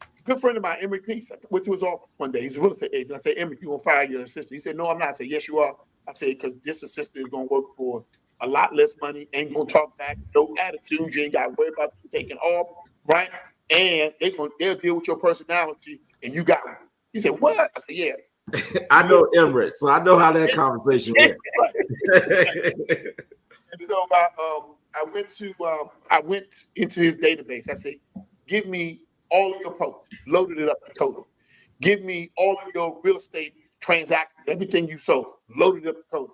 A good friend of mine, Emrick Peace, I went to his office one day. He's a real estate agent. I said, Emrick, you going to fire your assistant? He said, no, I'm not. I said, yes, you are. I said, because this assistant is going to work for a lot less money, ain't going to talk back, no attitude. You ain't got to worry about you taking off, right? And they'll deal with your personality, and you got one. He said, what? I said, yeah. I know Emirates, so I know how that conversation went. And so I went into his database. I said, give me all of your posts, loaded it up to code. Give me all of your real estate transactions, everything you sold, loaded up to code.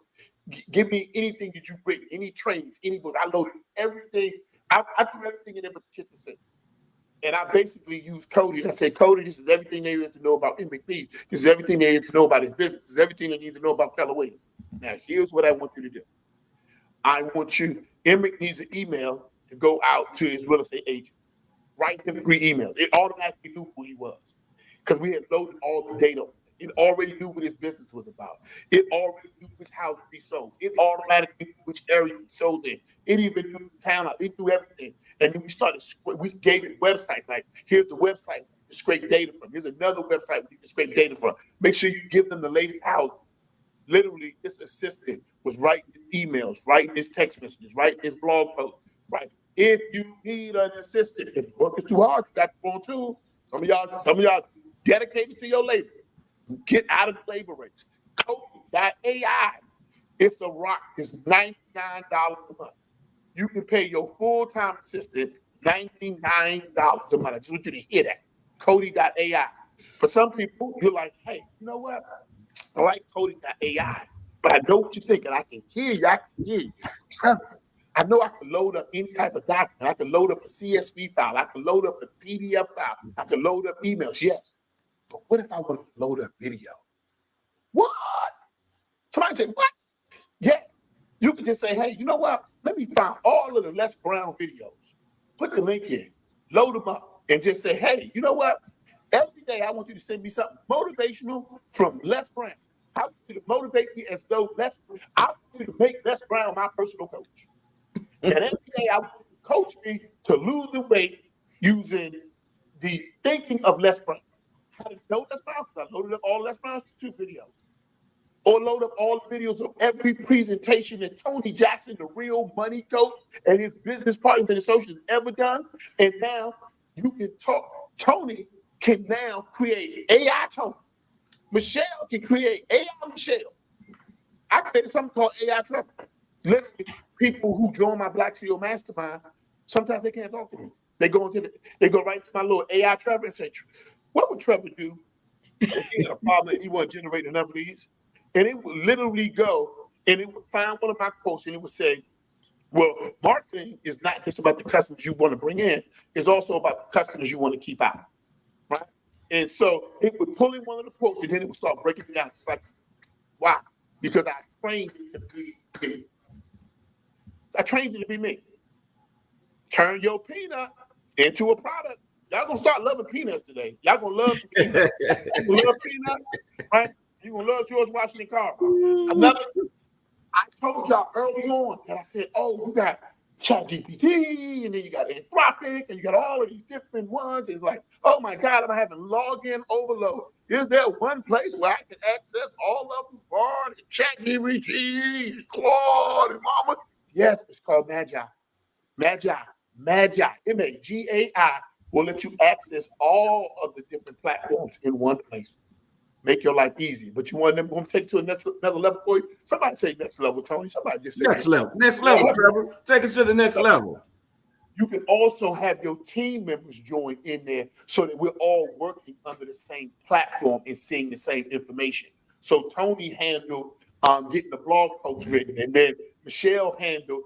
Give me anything that you've written, any trainings, any books. I loaded everything. I threw everything in there but the kitchen sink. And I basically used Cody. And I said, Cody, this is everything they need to know about MVP. This is everything they need to know about his business. This is everything they need to know about Keller Williams. Now, here's what I want you to do. Emrick needs an email to go out to his real estate agents. Write him 3 emails. It automatically knew who he was because we had loaded all the data. It already knew what his business was about. It already knew which house he sold. It automatically knew which area he sold in. It even knew the town. It knew everything. And then we gave it websites. Like, here's the website to scrape data from. Here's another website you can scrape data from. Make sure you give them the latest house. Literally, this assistant was writing his emails, writing his text messages, writing his blog posts, right? If you need an assistant, if work is too hard, you got the phone too. Some of y'all dedicated to your labor. Get out of the labor race. Cody.ai. It's a rock. It's $99 a month. You can pay your full-time assistant $99 a month. I just want you to hear that. Cody.ai. For some people, you're like, hey, you know what? I like Cody.ai, but I know what you're thinking. I can hear you. Trevor, I know I can load up any type of document. I can load up a CSV file. I can load up a PDF file. I can load up emails. Yes. But what if I want to load up video? What? Somebody say, what? Yeah. You can just say, hey, you know what? Let me find all of the Les Brown videos. Put the link in. Load them up. And just say, hey, you know what? Every day I want you to send me something motivational from Les Brown. I want you to motivate me as though I want you to make Les Brown my personal coach. And every day I want you to coach me to lose the weight using the thinking of Les Brown. How to know Les Brown? Because I loaded up all Les Brown's YouTube videos. Or load up all the videos of every presentation that Tony Jackson, the real money coach, and his business partners and associates ever done. And now you can talk. Tony can now create AI Tony. Michelle can create AI Michelle. I created something called AI Trevor. Literally, people who join my Black CEO Mastermind, sometimes they can't talk to me. They go right to my little AI Trevor and say, what would Trevor do if he had a problem and he wasn't generating enough leads? And it would literally go and it would find one of my quotes and it would say, well, marketing is not just about the customers you want to bring in, it's also about the customers you want to keep out. Right? And so it would pull in one of the quotes and then it would start breaking it down. It's like, wow, because I trained it to be me. I trained it to be me. Turn your peanut into a product. Y'all gonna start loving peanuts today. Y'all gonna love some peanuts. You love peanuts, right? You're gonna love George Washington Carver. I told y'all early on that I said, oh, you got ChatGPT, and then you got Anthropic, and you got all of these different ones. It's like, oh my God, I'm having login overload. Is there one place where I can access all of them? Bard, ChatGPT, Claude, and Mama? Yes, it's called Magi. Magi, MAGAI will let you access all of the different platforms in one place. Make your life easy. But you want them to take it to another level for you? Somebody say next level, Tony. Somebody just say next level. Next level, Trevor. Take us to the next level. You can also have your team members join in there so that we're all working under the same platform and seeing the same information. So Tony handled getting the blog post written, and then Michelle handled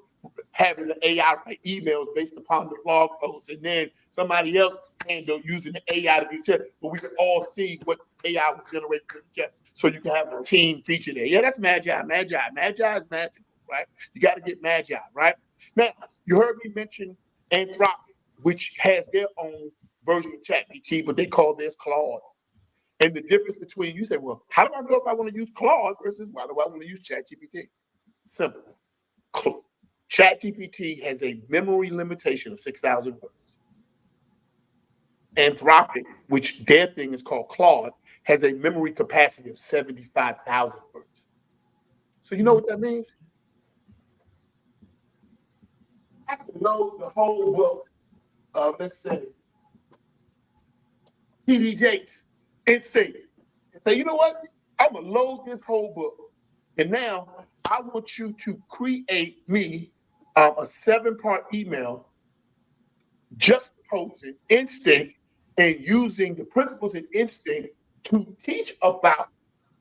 having the AI write emails based upon the blog posts, and then somebody else handled using the AI to be checked. But we can all see what AI was generating to check. So you can have a team feature there. Yeah, that's Magi. Magi is magical, right? You got to get Magi, right? Now, you heard me mention Anthropic, which has their own version of ChatGPT, but they call this Claude. And the difference between, you say, well, how do I know if I want to use Claude versus why do I want to use ChatGPT? Simple. ChatGPT has a memory limitation of 6,000 words. Anthropic, which their thing is called Claude, has a memory capacity of 75,000 words. So you know what that means? I can load the whole book of, let's say, T.D. Jakes, Instinct, and say, you know what? I'm going to load this whole book. And now I want you to create me a 7-part email juxtaposing Instinct and using the principles in Instinct to teach about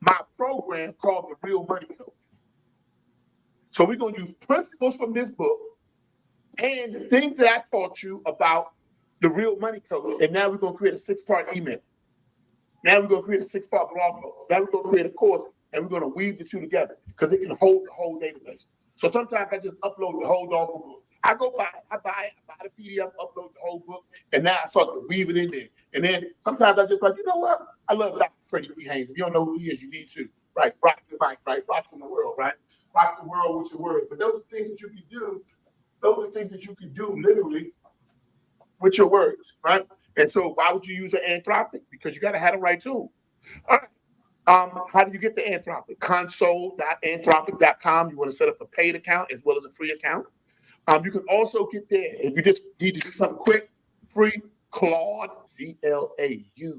my program called the Real Money Coach. So we're going to use principles from this book and the things that I taught you about the Real Money Coach. And now we're going to create a 6-part email. Now we're going to create a 6-part blog post. Now we're going to create a course, and we're going to weave the two together because it can hold the whole database. So sometimes I just upload the whole dog book. I go buy it. I buy the PDF, upload the whole book, and now I start to weave it in there. And then sometimes I just like, you know what? I love Dr. Freddie P. Haynes. If you don't know who he is, you need to. Right? Rock the mic, right? Rocking the world, right? Rock the world with your words. But those are things that you can do. Those are things that you can do literally with your words, right? And so why would you use an Anthropic? Because you got to have the right tool. All right. How do you get the Anthropic? Console.anthropic.com. You want to set up a paid account as well as a free account. You can also get there if you just need to do something quick, free, Claude, CLAUDE.ai,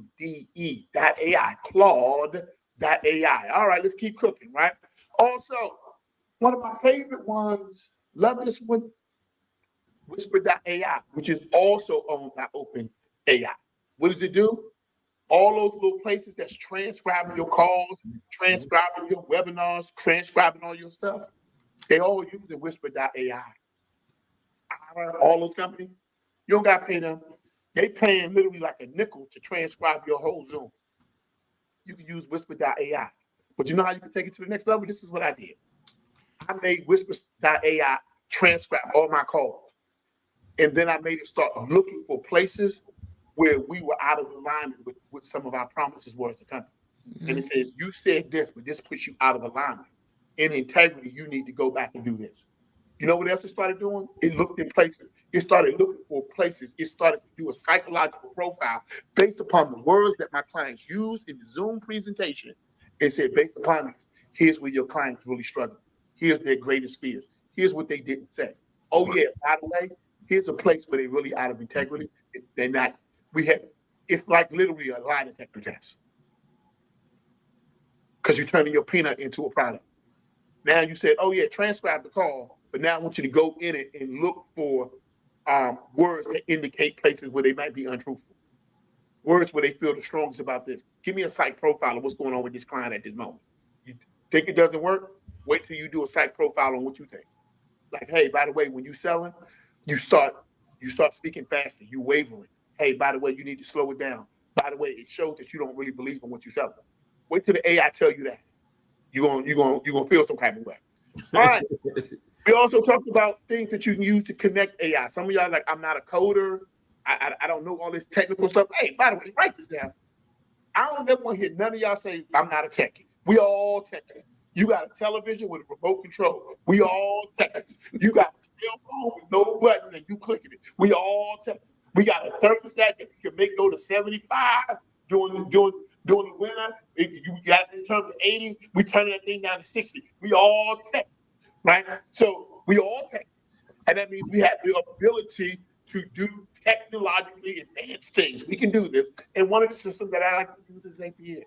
Claude.ai. All right, let's keep cooking, right? Also, one of my favorite ones, love this one, Whisper.ai, which is also owned by OpenAI. What does it do? All those little places that's transcribing your calls, transcribing your webinars, transcribing all your stuff, they all using Whisper.ai. All those companies, you don't got to pay them. They paying literally like a nickel to transcribe your whole Zoom. You can use Whisper.ai. But you know how you can take it to the next level? This is what I did. I made Whisper.ai transcribe all my calls. And then I made it start looking for places where we were out of alignment with what some of our promises were as a company. Mm-hmm. And it says, you said this, but this puts you out of alignment. In integrity, you need to go back and do this. You know what else it started doing? It looked in places. It started looking for places. It started to do a psychological profile based upon the words that my clients used in the Zoom presentation. It said, based upon this, here's where your clients really struggle. Here's their greatest fears. Here's what they didn't say. Oh, yeah, by the way, here's a place where they're really out of integrity. They're not. It's like literally a lie detector test. Because you're turning your peanut into a product. Now you said, oh, yeah, transcribe the call. But now I want you to go in it and look for words that indicate places where they might be untruthful. Words where they feel the strongest about this. Give me a site profile of what's going on with this client at this moment. You think it doesn't work? Wait till you do a site profile on what you think. Like, hey, by the way, when you're selling, you start speaking faster. You wavering. Hey, by the way, you need to slow it down. By the way, it shows that you don't really believe in what you're selling. Wait till the AI tell you that. You're gonna feel some kind of way. All right. We also talked about things that you can use to connect AI. Some of y'all like, I'm not a coder. I don't know all this technical stuff. Hey, by the way, write this down. I don't ever want to hear none of y'all say, I'm not a techie. We all techies. You got a television with a remote control. We all techies. You got a cell phone with no button and you clicking it. We all techies. We got a thermostat that you can make go to 75 during the winter. You got in terms of 80, we turn that thing down to 60. We all techies. Right? So we all techies. And that means we have the ability to do technologically advanced things. We can do this. And one of the systems that I like to use is Zapier.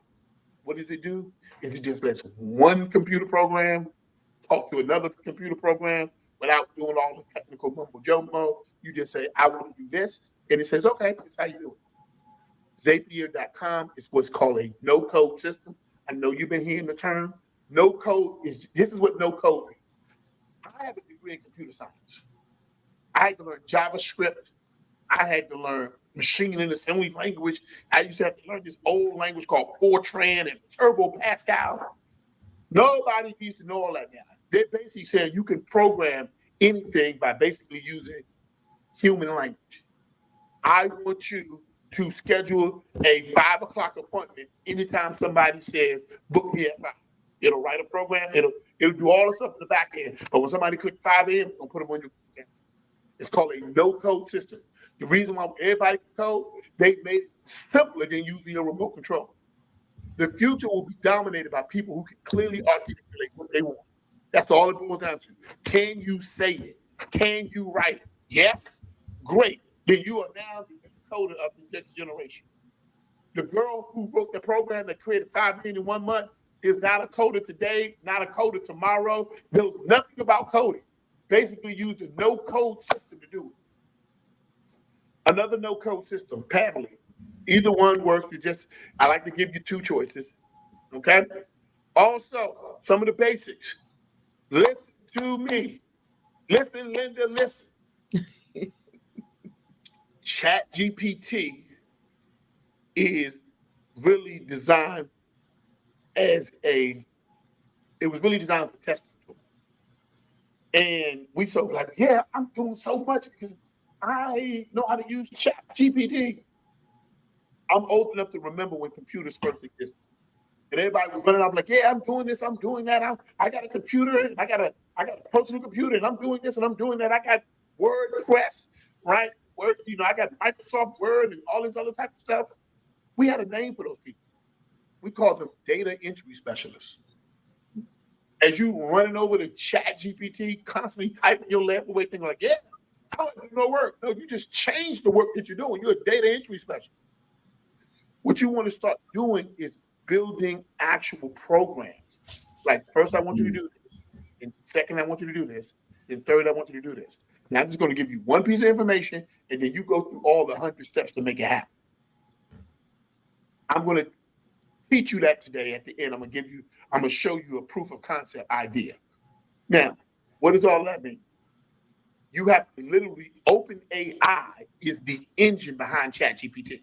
What does it do? It just lets one computer program talk to another computer program without doing all the technical mumbo jumbo. You just say, I want to do this. And it says, okay, that's how you do it. Zapier.com is what's called a no-code system. I know you've been hearing the term. This is what no-code means. I have a degree in computer science. I had to learn JavaScript. I had to learn machine and assembly language. I used to have to learn this old language called Fortran and Turbo Pascal. Nobody needs to know all that now. They're basically saying you can program anything by basically using human language. I want you to schedule a 5 o'clock appointment anytime somebody says book me at 5. It'll write a program. It'll do all the stuff in the back end. But when somebody clicks 5 a.m., it's gonna put them on your program. It's called a no-code system. The reason why everybody can code, they made it simpler than using a remote control. The future will be dominated by people who can clearly articulate what they want. That's all it boils down to. Can you say it? Can you write it? Yes? Great. Then you are now the coder of the next generation. The girl who wrote the program that created 5 million in 1 month is not a coder today, not a coder tomorrow, knows nothing about coding. Basically used a no-code system to do it. Another no-code system, Paddly. Either one works. It's just, I like to give you 2 choices, okay? Also, some of the basics. Listen to me. Listen, Linda, listen. ChatGPT is really designed as it was really designed for testing tool. And we so like, yeah, I'm doing so much because I know how to use ChatGPT. I'm old enough to remember when computers first existed. And everybody was running up like, yeah, I'm doing this, I'm doing that. I got a computer, and I got a personal computer, and I'm doing this and I'm doing that. I got WordPress, right? I got Microsoft Word and all this other type of stuff. We had a name for those people. We called them data entry specialists. As you running over to ChatGPT, constantly typing your left away, thinking like, yeah, how do no work? No, you just change the work that you're doing. You're a data entry specialist. What you want to start doing is building actual programs. Like, first I want you to do this, and second I want you to do this, and third I want you to do this. Now I'm just going to give you one piece of information, and then you go through all the 100 steps to make it happen. I'm going to teach you that today. At the end, I'm going to show you a proof of concept idea. Now, what does all that mean? You have to literally, OpenAI is the engine behind ChatGPT.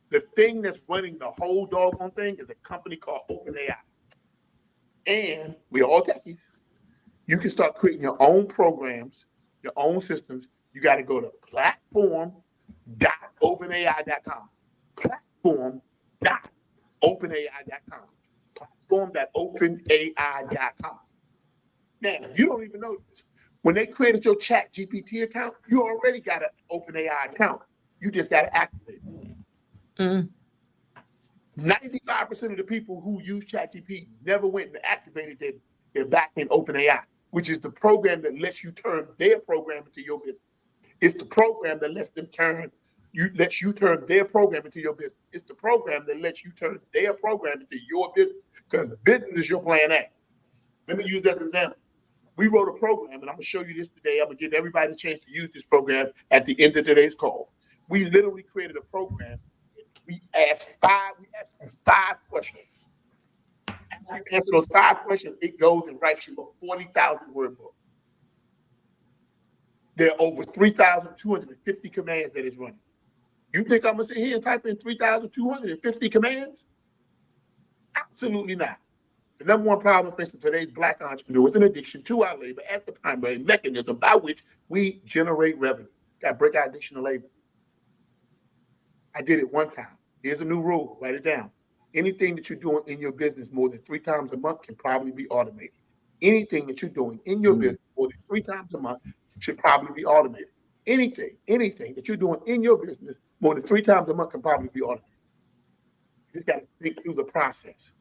The thing that's running the whole doggone thing is a company called OpenAI. And we're all techies. You can start creating your own programs, your own systems. You got to go to platform.openai.com. Platform.openai.com. Platform.openai.com. Now, you don't even know this. When they created your ChatGPT account, you already got an OpenAI account. You just got to activate it. 95% of the people who use ChatGPT never went and activated their backend OpenAI, which is the program that lets you turn their program into your business. It's the program that lets you turn their program into your business. It's the program that lets you turn their program into your business, because business is your plan A. Let me use that as an example. We wrote a program, and I'm going to show you this today. I'm going to give everybody a chance to use this program at the end of today's call. We literally created a program. We asked 5 questions. After you answer those 5 questions, it goes and writes you a 40,000 word book. There are over 3,250 commands that it's running. You think I'm going to sit here and type in 3,250 commands? Absolutely not. The number one problem facing today's Black entrepreneurs is an addiction to our labor as the primary mechanism by which we generate revenue. Got to break our addiction to labor. I did it one time. Here's a new rule. Write it down. Anything that you're doing in your business more than 3 times a month can probably be automated. Anything that you're doing in your business more than 3 times a month should probably be automated. Anything that you're doing in your business more than 3 times a month can probably be automated. You just got to think through the process.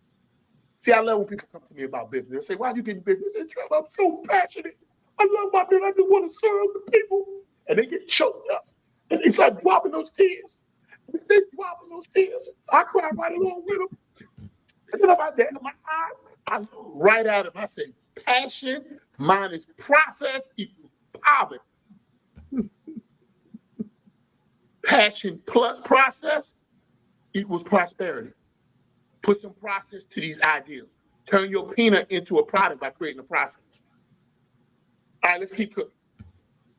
See, I love when people come to me about business. They say, why are you getting business? I say, Trevo, I'm so passionate. I love my business. I just want to serve the people. And they get choked up. And they start dropping those tears. They dropping those tears. I cry right along with them. And then about that in my eyes, I look right at them. I say, passion minus process equals poverty. Passion plus process equals prosperity. Put some process to these ideas. Turn your peanut into a product by creating a process. All right, let's keep cooking.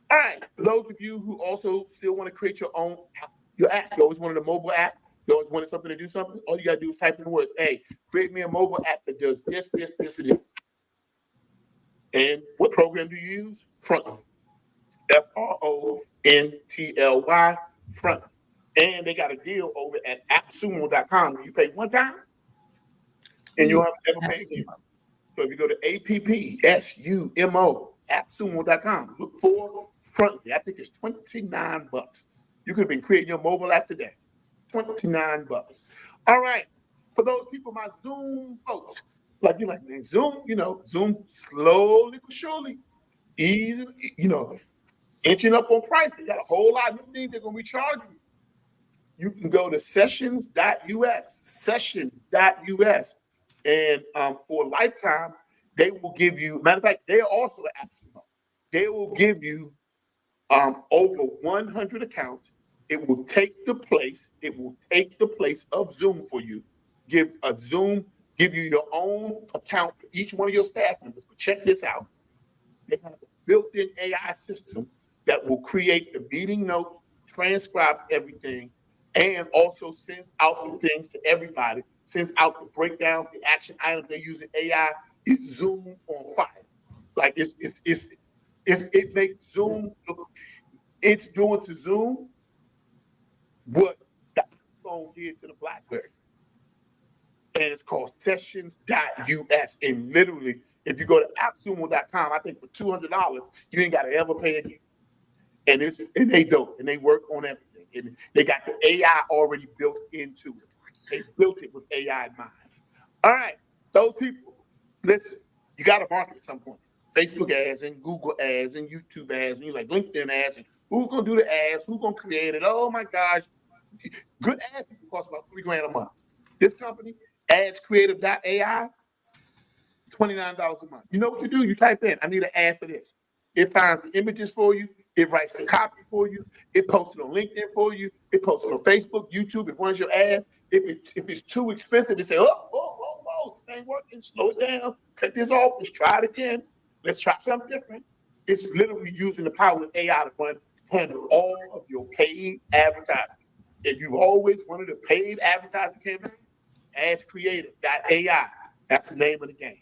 All right, for those of you who also still want to create your own app, you always wanted a mobile app, you always wanted something to do something, all you got to do is type in the words, hey, create me a mobile app that does this, and this. And what program do you use? Frontly. Frontly. Frontly. And they got a deal over at appsumo.com where you pay one time and you don't have to ever pay again. So if you go to APPSUMO, appsumo.com, look for Frontly. I think it's $29. You could have been creating your mobile app today. $29. All right. For those people, my Zoom folks, like you're like, man, Zoom, Zoom slowly but surely, easy, inching up on price. They got a whole lot of new things they're going to be charging you. You can go to sessions.us. And for a lifetime, they will give you, matter of fact, they are also an AppSumo. They will give you over 100 accounts. It will take the place of Zoom for you. Give you your own account for each one of your staff members. But check this out. They have a built-in AI system that will create the meeting notes, transcribe everything, and also sends out the things to everybody, sends out the breakdowns, the action items. They're using AI. It's Zoom on fire. Like it makes Zoom look, it's doing to Zoom what the iPhone did to the BlackBerry. And it's called sessions.us. And literally, if you go to appsumo.com, I think for $200, you ain't got to ever pay again. And they dope, and they work on everything. And they got the AI already built into it. They built it with AI in mind. All right, those people, listen, you got to market at some point. Facebook ads and Google ads and YouTube ads and LinkedIn ads. And who's going to do the ads? Who's going to create it? Oh my gosh. Good ads cost about $3,000 a month. This company, adscreative.ai, $29 a month. You know what you do? You type in, I need an ad for this. It finds the images for you. It writes the copy for you. It posts it on LinkedIn for you. It posts it on Facebook, YouTube. It runs your ad. If it's too expensive, it say, oh, this ain't working. Slow it down. Cut this off. Let's try it again. Let's try something different. It's literally using the power of AI to handle all of your paid advertising. If you've always wanted a paid advertising campaign, adscreative.ai. That's the name of the game.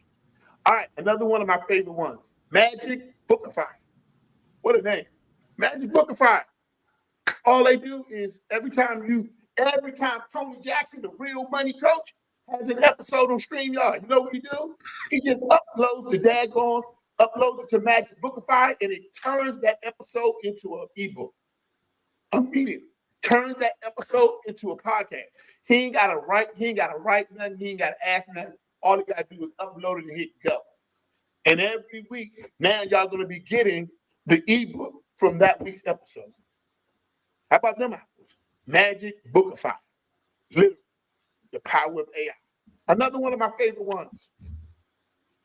All right, another one of my favorite ones, Magic Bookify. What a name. Magic Bookify. All they do is every time Tony Jackson, the real money coach, has an episode on StreamYard, you know what he do? He just uploads it to Magic Bookify, and it turns that episode into an ebook. Immediately. Turns that episode into a podcast. He ain't got to write nothing. He ain't got to ask nothing. All he got to do is upload it and hit go. And every week, now y'all going to be getting the ebook from that week's episode. How about them apples? Magic Bookify. Literally, the power of AI. Another one of my favorite ones.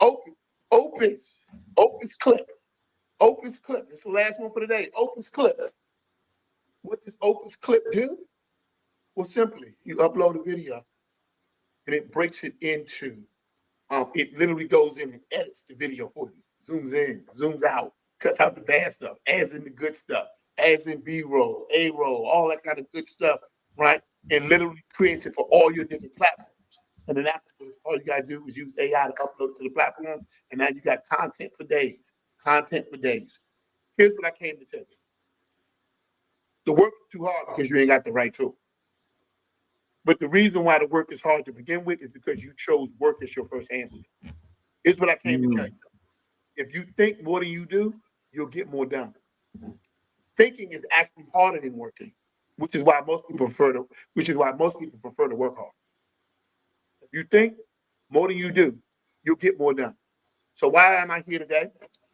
Opus Clip. Opus Clip. It's the last one for today. Opus Clip. What does Opus Clip do? Well, simply, you upload a video and it breaks it into, it literally goes in and edits the video for you. Zooms in, zooms out, cuts out the bad stuff, adds in the good stuff, adds in B-roll, A-roll, all that kind of good stuff, right? And literally creates it for all your different platforms. And then afterwards, all you got to do is use AI to upload it to the platform. And now you got content for days. Here's what I came to tell you. The work is too hard because you ain't got the right tool. But the reason why the work is hard to begin with is because you chose work as your first answer. Here's what I came to tell you. If you think more than you do, you'll get more done. Thinking is actually harder than working, which is why most people prefer to work hard. If you think more than you do, you'll get more done. So why am I here today?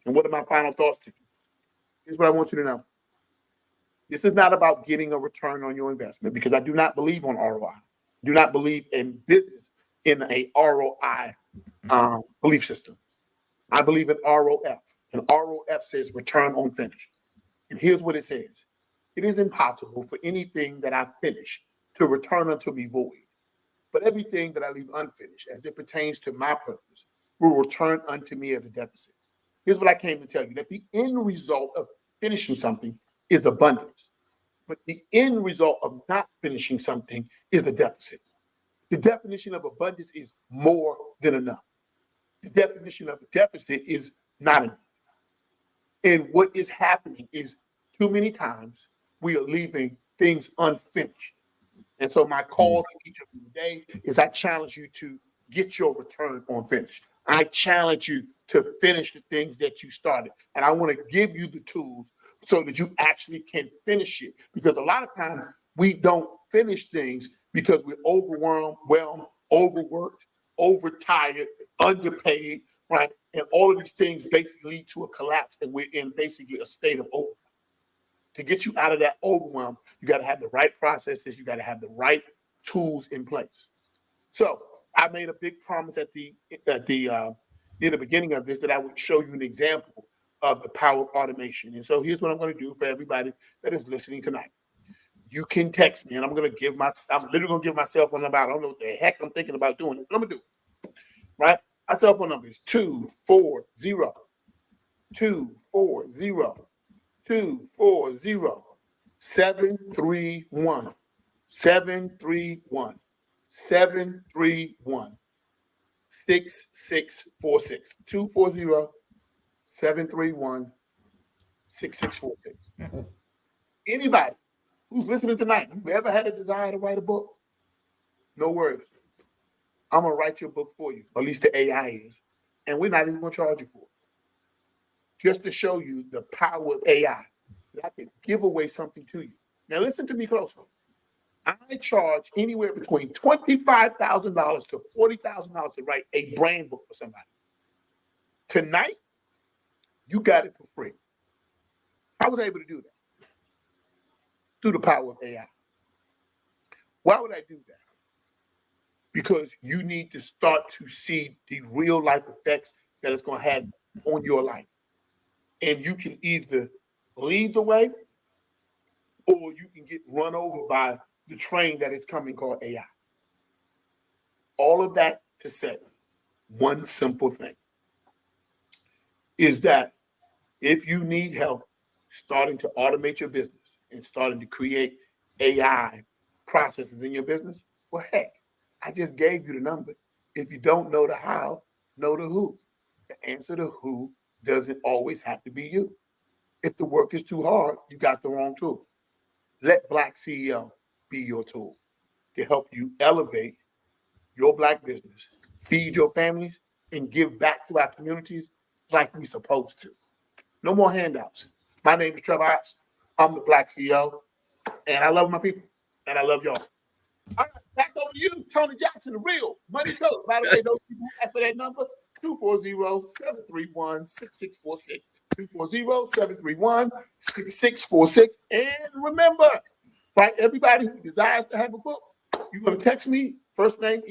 And what are my final thoughts to you? Here's what I want you to know. This is not about getting a return on your investment because I do not believe on ROI. I do not believe in business in a ROI belief system. I believe in ROF. And ROF says return on finish. And here's what it says. It is impossible for anything that I finish to return unto me void. But everything that I leave unfinished as it pertains to my purpose will return unto me as a deficit. Here's what I came to tell you, that the end result of finishing something is abundance. But the end result of not finishing something is a deficit. The definition of abundance is more than enough. The definition of a deficit is not enough. And what is happening is too many times we are leaving things unfinished. And so my call to each of you today is I challenge you to get your return on finish. I challenge you to finish the things that you started. And I want to give you the tools so that you actually can finish it. Because a lot of times we don't finish things because we're overwhelmed, overworked, overtired, underpaid, right? And all of these things basically lead to a collapse, and we're in basically a state of overwhelm. To get you out of that overwhelm, you got to have the right processes. You got to have the right tools in place. So I made a big promise at the beginning of this that I would show you an example of the power of automation. And so here's what I'm going to do for everybody that is listening tonight. You can text me, and I'm literally going to give my cell phone number. I don't know what the heck I'm thinking about doing it, but I'm going to do it. Right? My cell phone number is 240 731 731 731 6646 240 731 6646. Anybody who's listening tonight, you've ever had a desire to write a book? No worries. I'm going to write your book for you, or at least the AI is. And we're not even going to charge you for it. Just to show you the power of AI, that I can give away something to you. Now, listen to me closely. I charge anywhere between $25,000 to $40,000 to write a brand book for somebody. Tonight, you got it for free. I was able to do that through the power of AI. Why would I do that? Because you need to start to see the real life effects that it's going to have on your life. And you can either lead the way or you can get run over by the train that is coming called AI. All of that to say one simple thing is that if you need help starting to automate your business and starting to create AI processes in your business, well, heck, I just gave you the number. If you don't know the how, know the who. The answer to who doesn't always have to be you. If the work is too hard, you got the wrong tool. Let Black CEO be your tool to help you elevate your Black business, feed your families, and give back to our communities like we're supposed to. No more handouts. My name is Trevo Otts. I'm the Black CEO, and I love my people, and I love y'all. All right, back over to you, Tony Jackson, the real money coach. By the way, those people ask for that number, 240-731-6646. 240-731-6646. And remember, right, everybody who desires to have a book, you're going to text me, first name,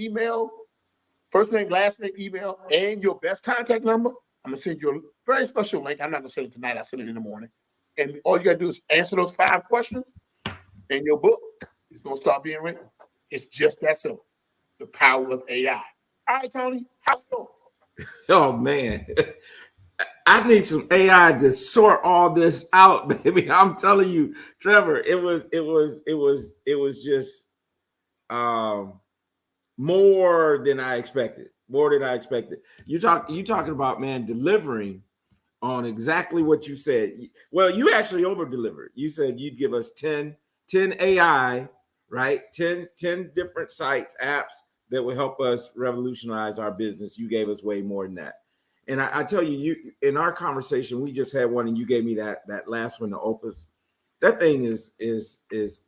last name, email, and your best contact number. I'm going to send you a very special link. I'm not going to send it tonight. I'll send it in the morning. And all you got to do is answer those 5 questions, and your book is going to start being written. It's just that simple. The power of AI. All right, Tony, how you doing? Oh man, I need some AI to sort all this out, baby. I'm telling you, Trevor, it was just more than I expected. You talking about, man, delivering on exactly what you said. Well, you actually over delivered. You said you'd give us 10 AI, right? 10 different sites, apps that will help us revolutionize our business. You gave us way more than that. And I tell you, in our conversation, we just had one, and you gave me that last one, the Opus. That thing is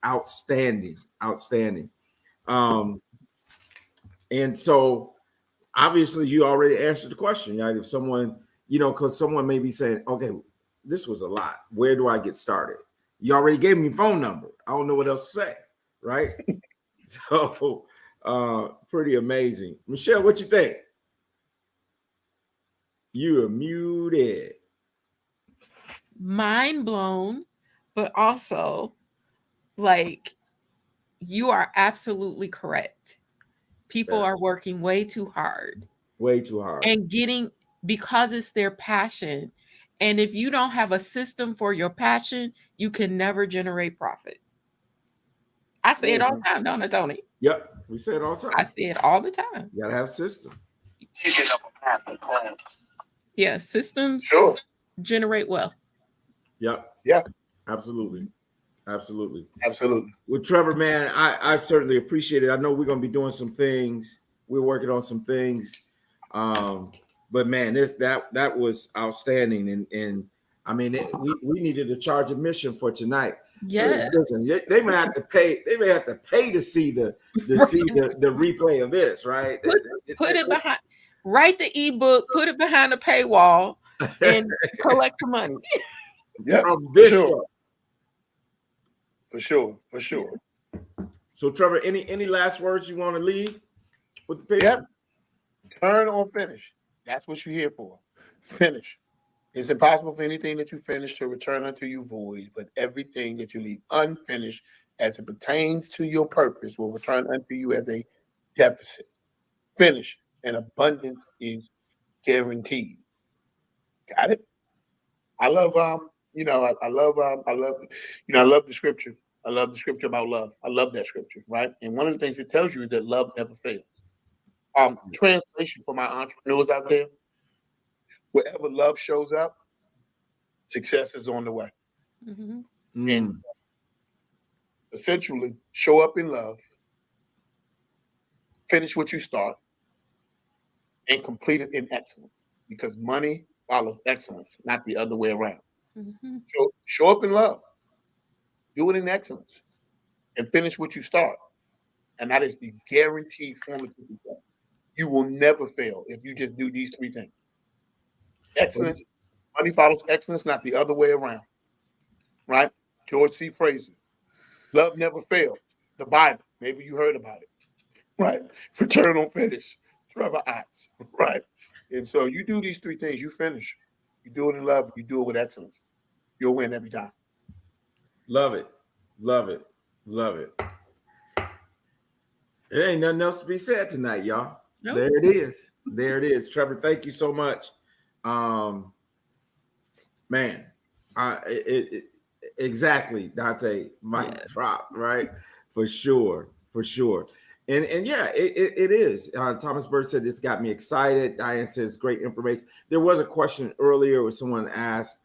outstanding. And so obviously you already answered the question, right? If someone, because someone may be saying, okay, this was a lot. Where do I get started? You already gave me your phone number. I don't know what else to say, right? So pretty amazing. Michelle, what you think? You are muted. Mind blown, but also like you are absolutely correct. People are working way too hard. And because it's their passion. And if you don't have a system for your passion, you can never generate profit. I say it all the time, don't I, Tony? Yep, we say it all the time. I say it all the time. You gotta have a system. Yeah, systems generate wealth. Yep. Yeah. Absolutely. Absolutely. Absolutely. Well, Trevor, man, I certainly appreciate it. I know we're going to be doing some things. We're working on some things. But man, that was outstanding. And I mean, we needed to charge admission for tonight. Yes. Listen, they may have to pay. They may have to pay to see the replay of this, right? Put it behind. Write the ebook. Put it behind the paywall and collect the money. Yeah, From this show. For sure. So, Trevor, any last words you want to leave with the people? Yep. Turn on finish. That's what you're here for. Finish. It's impossible for anything that you finish to return unto you void, but everything that you leave unfinished as it pertains to your purpose will return unto you as a deficit. Finish, and abundance is guaranteed. Got it? I love I love the scripture. I love the scripture about love. I love that scripture, right? And one of the things it tells you is that love never fails. Translation for my entrepreneurs out there: wherever love shows up, success is on the way. Mm-hmm. And essentially, show up in love, finish what you start, and complete it in excellence. Because money follows excellence, not the other way around. Mm-hmm. Show up in love, do it in excellence, and finish what you start. And that is the guaranteed formula to success. You will never fail if you just do these three things. Excellence, money follows excellence, not the other way around. Right? George C. Fraser. Love never fails. The Bible. Maybe you heard about it. Right? Return on finish. Trevor Otts. Right? And so you do these three things, you finish. You do it in love, you do it with excellence. You'll win every time. Love it. Love it. Love it. There ain't nothing else to be said tonight, y'all. Nope. There it is. There it is. Trevor, thank you so much. Man, exactly, Dante. Mic drop, right? For sure. And yeah, it is. Thomas Bird said this got me excited. Diane says great information. There was a question earlier where someone asked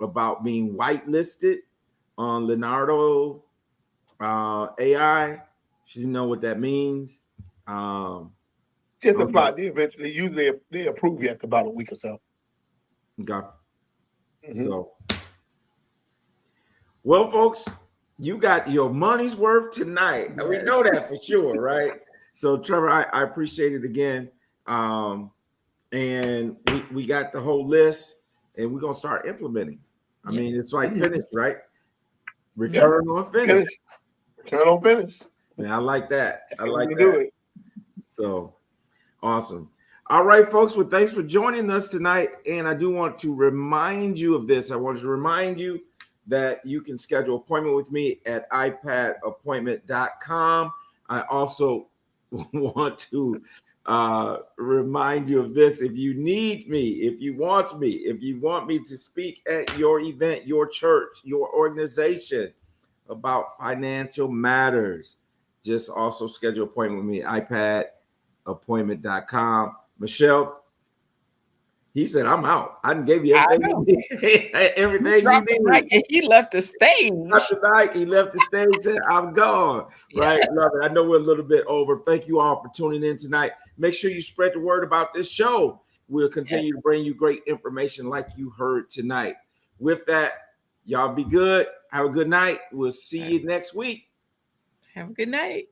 about being whitelisted on Leonardo AI. She didn't know what that means. Just apply. They usually approve you after about a week or so. Okay. Mm-hmm. So, well, folks, you got your money's worth tonight. Yes. We know that for sure, right? So, Trevor, I appreciate it again. And we got the whole list, and we're gonna start implementing. I mean, it's like finish, right? Return on finish. Return on finish. Man, I like that. That's I like that. Do it. So awesome. All right, folks. Well, thanks for joining us tonight. And I do want to remind you of this. I wanted to remind you that you can schedule an appointment with me at ipadappointment.com. I also want to remind you of this. If you need me, if you want me to speak at your event, your church, your organization about financial matters, just also schedule an appointment with me at ipadappointment.com. Michelle, he said, I'm out. I gave you everything. Everything you needed. He left the stage. He left the stage, said, I'm gone. Right? Love it. I know we're a little bit over. Thank you all for tuning in tonight. Make sure you spread the word about this show. We'll continue to bring you great information like you heard tonight. With that, y'all be good. Have a good night. We'll see you next week. Have a good night.